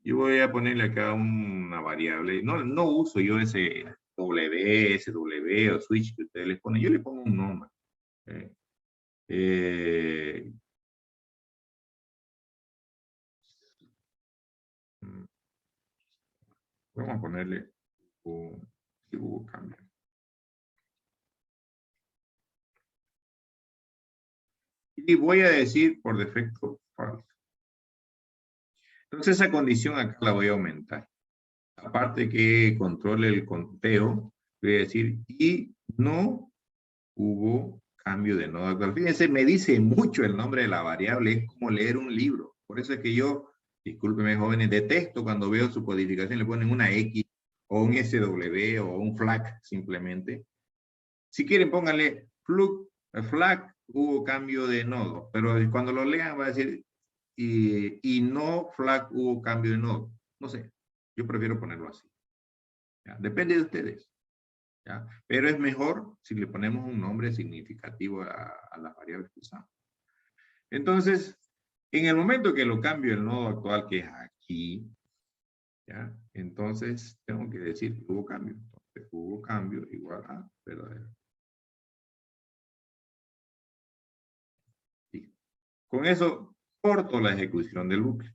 Yo voy a ponerle acá una variable, no uso yo ese SW o switch que ustedes les ponen, yo le pongo un nombre. Vamos a ponerle un cambio. Y voy a decir por defecto false. Entonces esa condición acá la voy a aumentar. Aparte que controle el conteo, voy a decir y no hubo cambio de nodo actual. Fíjense, me dice mucho el nombre de la variable, es como leer un libro. Por eso es que yo, discúlpenme jóvenes, detesto cuando veo su codificación, le ponen una X o un SW o un flag simplemente. Si quieren pónganle flag, hubo cambio de nodo, pero cuando lo lean va a decir y no flag, hubo cambio de nodo. No sé, yo prefiero ponerlo así. ¿Ya? Depende de ustedes. ¿Ya? Pero es mejor si le ponemos un nombre significativo a las variables que usamos. Entonces, en el momento que lo cambio el nodo actual, que es aquí, ¿ya? Entonces tengo que decir que hubo cambio. Entonces, hubo cambio igual a verdadero. Sí. Con eso corto la ejecución del bucle.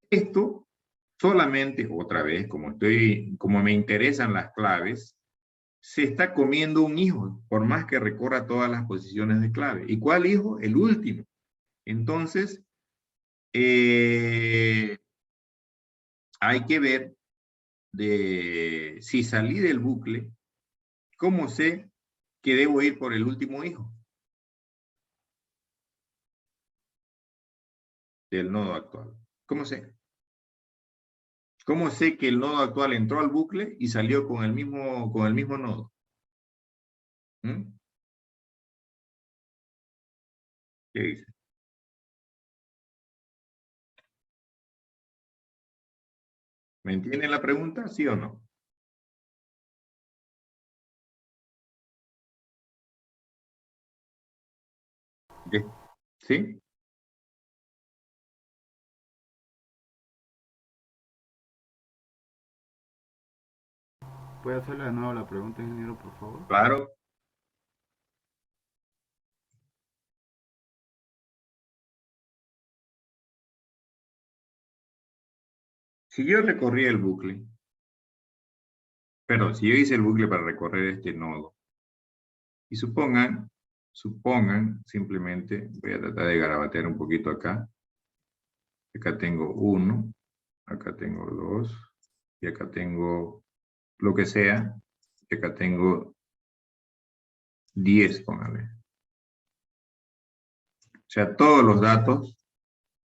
Esto solamente, otra vez, como me interesan las claves, se está comiendo un hijo, por más que recorra todas las posiciones de clave. ¿Y cuál hijo? El último. Entonces, hay que ver si salí del bucle, ¿cómo sé que debo ir por el último hijo del nodo actual? ¿Cómo sé? ¿Cómo sé que el nodo actual entró al bucle y salió con el mismo nodo? ¿Mm? ¿Qué dice? ¿Me entienden la pregunta? ¿Sí o no? ¿Sí? ¿Puede hacerle de nuevo la pregunta, ingeniero, por favor? Claro. Si yo recorrí el bucle, perdón, si yo hice el bucle para recorrer este nodo, y supongan, simplemente, voy a tratar de garabatear un poquito acá. Acá tengo 1, acá tengo 2, y acá tengo lo que sea, y acá tengo 10, póngale. O sea, todos los datos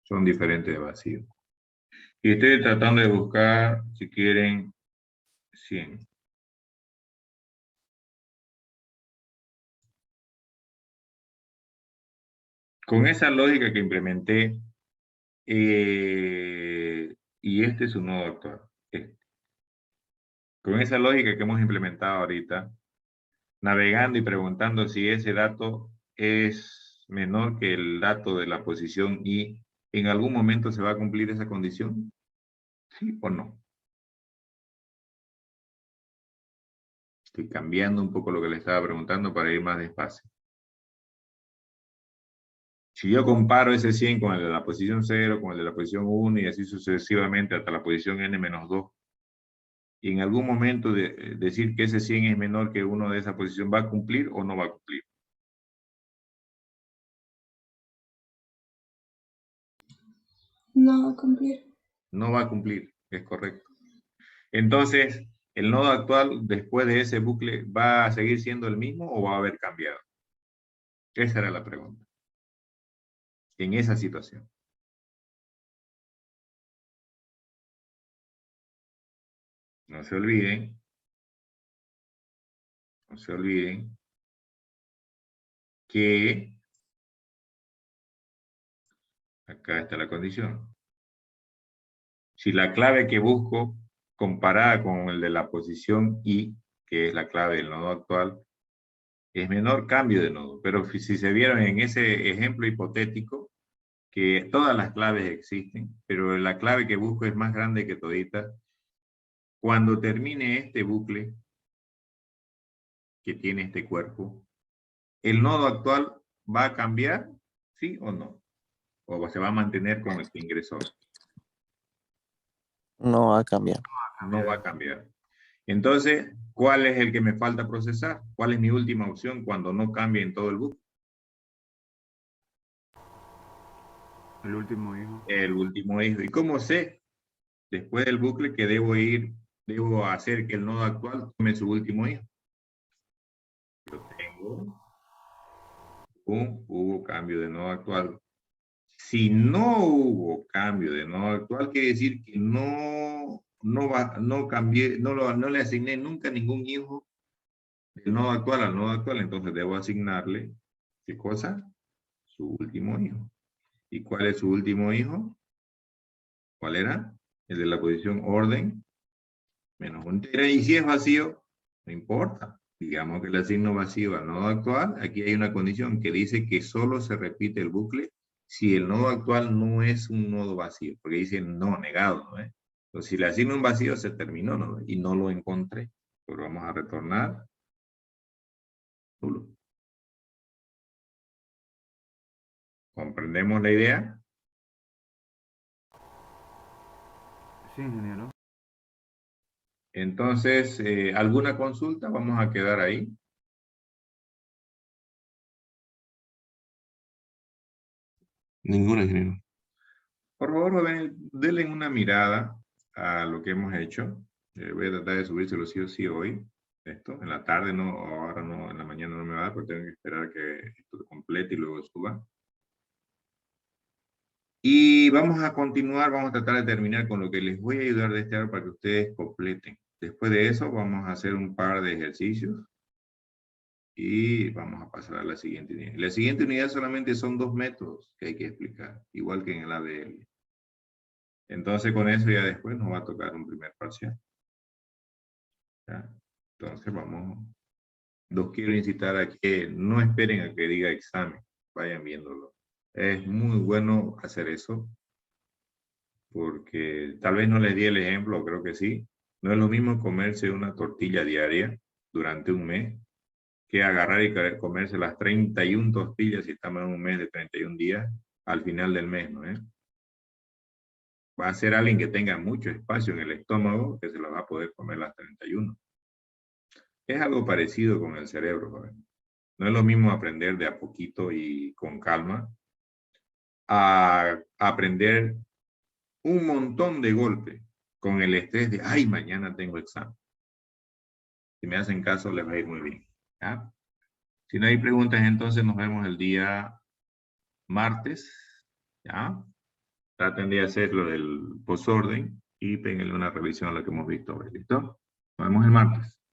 son diferentes de vacío. Y estoy tratando de buscar, si quieren, 100. Con esa lógica que implementé, y este es su nodo actual. Con esa lógica que hemos implementado ahorita, navegando y preguntando si ese dato es menor que el dato de la posición y en algún momento se va a cumplir esa condición, ¿sí o no? Estoy cambiando un poco lo que le estaba preguntando para ir más despacio. Si yo comparo ese 100 con el de la posición 0, con el de la posición 1 y así sucesivamente hasta la posición n-2, y en algún momento decir que ese 100 es menor que uno de esa posición, ¿va a cumplir o no va a cumplir? No va a cumplir. No va a cumplir, es correcto. Entonces, ¿el nodo actual después de ese bucle va a seguir siendo el mismo o va a haber cambiado? Esa era la pregunta. En esa situación. No se olviden que acá está la condición. Si la clave que busco comparada con el de la posición I, que es la clave del nodo actual, es menor, cambio de nodo. Pero si se vieron en ese ejemplo hipotético, que todas las claves existen, pero la clave que busco es más grande que toditas, cuando termine este bucle que tiene este cuerpo, ¿el nodo actual va a cambiar? ¿Sí o no? ¿O se va a mantener con el que ingresó? No va a cambiar. No va a cambiar. Entonces, ¿cuál es el que me falta procesar? ¿Cuál es mi última opción cuando no cambie en todo el bucle? El último hijo. El último hijo. ¿Y cómo sé después del bucle que debo hacer que el nodo actual tome su último hijo? Yo tengo hubo cambio de nodo actual. Si no hubo cambio de nodo actual, quiere decir que no cambié, no le asigné nunca ningún hijo del nodo actual al nodo actual, entonces debo asignarle, ¿qué cosa? Su último hijo. ¿Y cuál es su último hijo? ¿Cuál era? El de la posición orden menos un tera. Y si es vacío, no importa. Digamos que le asigno vacío al nodo actual. Aquí hay una condición que dice que solo se repite el bucle si el nodo actual no es un nodo vacío. Porque dice no, negado, ¿no? Entonces, si le asigno un vacío, se terminó, ¿no? Y no lo encontré. Pero vamos a retornar nulo. ¿Comprendemos la idea? Sí, ingeniero. Entonces, ¿alguna consulta? Vamos a quedar ahí. Ninguna, ingeniero. Por favor, jóvenes, denle una mirada a lo que hemos hecho. Voy a tratar de subírselo sí o sí hoy. Esto, en la tarde no, ahora no, en la mañana no me va a dar porque tengo que esperar que esto se complete y luego suba. Y vamos a continuar, vamos a tratar de terminar con lo que les voy a ayudar de este año para que ustedes completen. Después de eso vamos a hacer un par de ejercicios. Y vamos a pasar a la siguiente unidad. La siguiente unidad solamente son 2 métodos que hay que explicar, igual que en el ADL. Entonces con eso ya después nos va a tocar un primer parcial. ¿Ya? Entonces vamos, los quiero incitar a que no esperen a que diga examen, vayan viéndolo. Es muy bueno hacer eso, porque tal vez no les di el ejemplo, creo que sí. No es lo mismo comerse una tortilla diaria durante un mes, que agarrar y comerse las 31 tortillas si estamos en un mes de 31 días al final del mes, ¿no? Va a ser alguien que tenga mucho espacio en el estómago que se lo va a poder comer las 31. Es algo parecido con el cerebro, joven. No es lo mismo aprender de a poquito y con calma a aprender un montón de golpe con el estrés de, ay, mañana tengo examen. Si me hacen caso, les va a ir muy bien. ¿Ya? Si no hay preguntas, entonces nos vemos el día martes. ¿Ya? Traten de hacerlo del posorden y péguenle una revisión a lo que hemos visto hoy. ¿Listo? Nos vemos el martes.